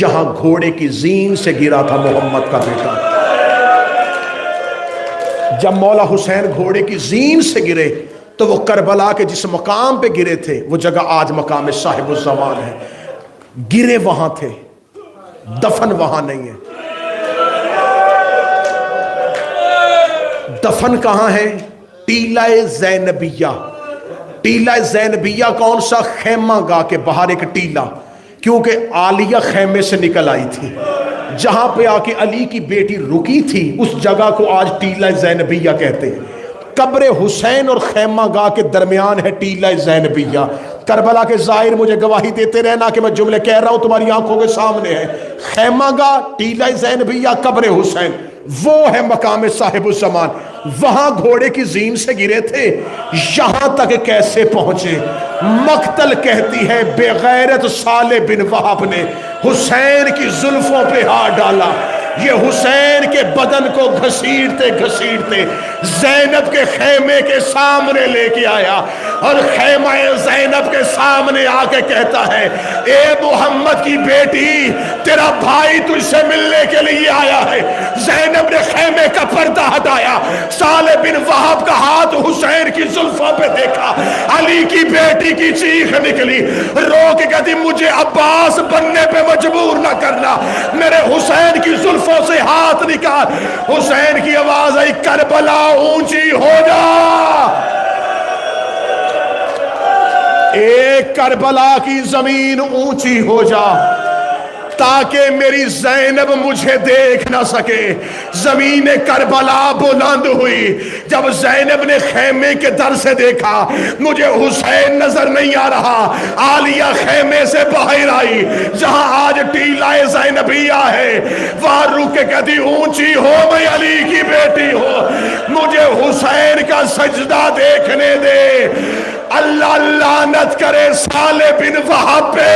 یہاں گھوڑے کی زین سے گرا تھا محمد کا بیٹا۔ جب مولا حسین گھوڑے کی زین سے گرے تو وہ کربلا کے جس مقام پہ گرے تھے وہ جگہ آج مقام صاحب الزمان ہے۔ گرے وہاں تھے، دفن وہاں نہیں ہے۔ دفن کہاں ہے؟ ٹیلہ زینبیہ۔ ٹیلہ زینبیہ کون سا؟ خیمہ گاہ کے باہر ایک ٹیلہ، کیونکہ عالیہ خیمے سے نکل آئی تھی، جہاں پہ آ کے علی کی بیٹی رکی تھی اس جگہ کو آج ٹیلہ زینبیہ کہتے ہیں۔ قبر حسین اور خیمہ گاہ کے درمیان ہے ٹیلہ زینبیہ۔ کربلا کے ظاہر مجھے گواہی دیتے رہنا کہ میں جملے کہہ رہا ہوں تمہاری آنکھوں کے سامنے ہے۔ خیمہ گاہ، ٹیلہ زینبیہ، قبر حسین، وہ ہے مقام صاحب الزمان۔ وہاں گھوڑے کی زین سے گرے تھے، یہاں تک کیسے پہنچے؟ مقتل کہتی ہے بے غیرت صالح بن وہاب نے حسین کی زلفوں پہ ہاتھ ڈالا، یہ حسین کے بدن کو گھسیٹتے گھسیٹتے زینب کے خیمے کے سامنے لے کے آیا، اور خیمہ زینب کے سامنے آ کے کہتا ہے اے محمد کی بیٹی، تیرا بھائی تجھ سے ملنے کے لیے آیا ہے۔ زینب نے خیمے کا پردہ ہٹایا، صالح بن وہاب کا ہاتھ حسین کی زلفوں پہ دیکھا، علی کی بیٹی کی چیخ نکلی، رو کے کہتی مجھے عباس بننے پہ مجبور نہ کرنا، میرے حسین کی زلفوں سے ہاتھ نکال۔ حسین کی آواز آئی کربلا اونچی ہو جا، ایک کربلا کی زمین اونچی ہو جا تاکہ میری زینب مجھے دیکھ نہ سکے۔ زمین کربلا بلند ہوئی، جب زینب نے خیمے کے در سے دیکھا مجھے حسین نظر نہیں آ رہا، عالیہ خیمے سے باہر آئی جہاں آج ٹیلہ زینبیہ ہے، وہاں رک کے کہتی اونچی ہو میں علی کی بیٹی ہوں، مجھے حسین کا سجدہ دیکھنے دے۔ اللہ لعنت کرے صالح بن وہاب پہ،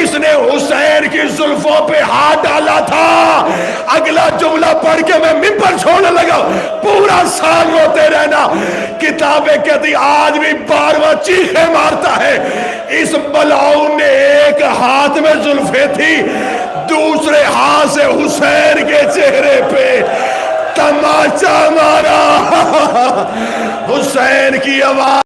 اس نے حسین کی زلفوں پہ ہاتھ ڈالا تھا۔ اگلا جملہ پڑھ کے میں منبر چھوڑنے لگا، پورا سال روتے رہنا۔ کتابیں کہتی آج بھی بارواں چیخیں مارتا ہے۔ اس ملعون نے ایک ہاتھ میں زلفیں تھی، دوسرے ہاتھ سے حسین کے چہرے پہ تماچا مارا۔ حسین کی آواز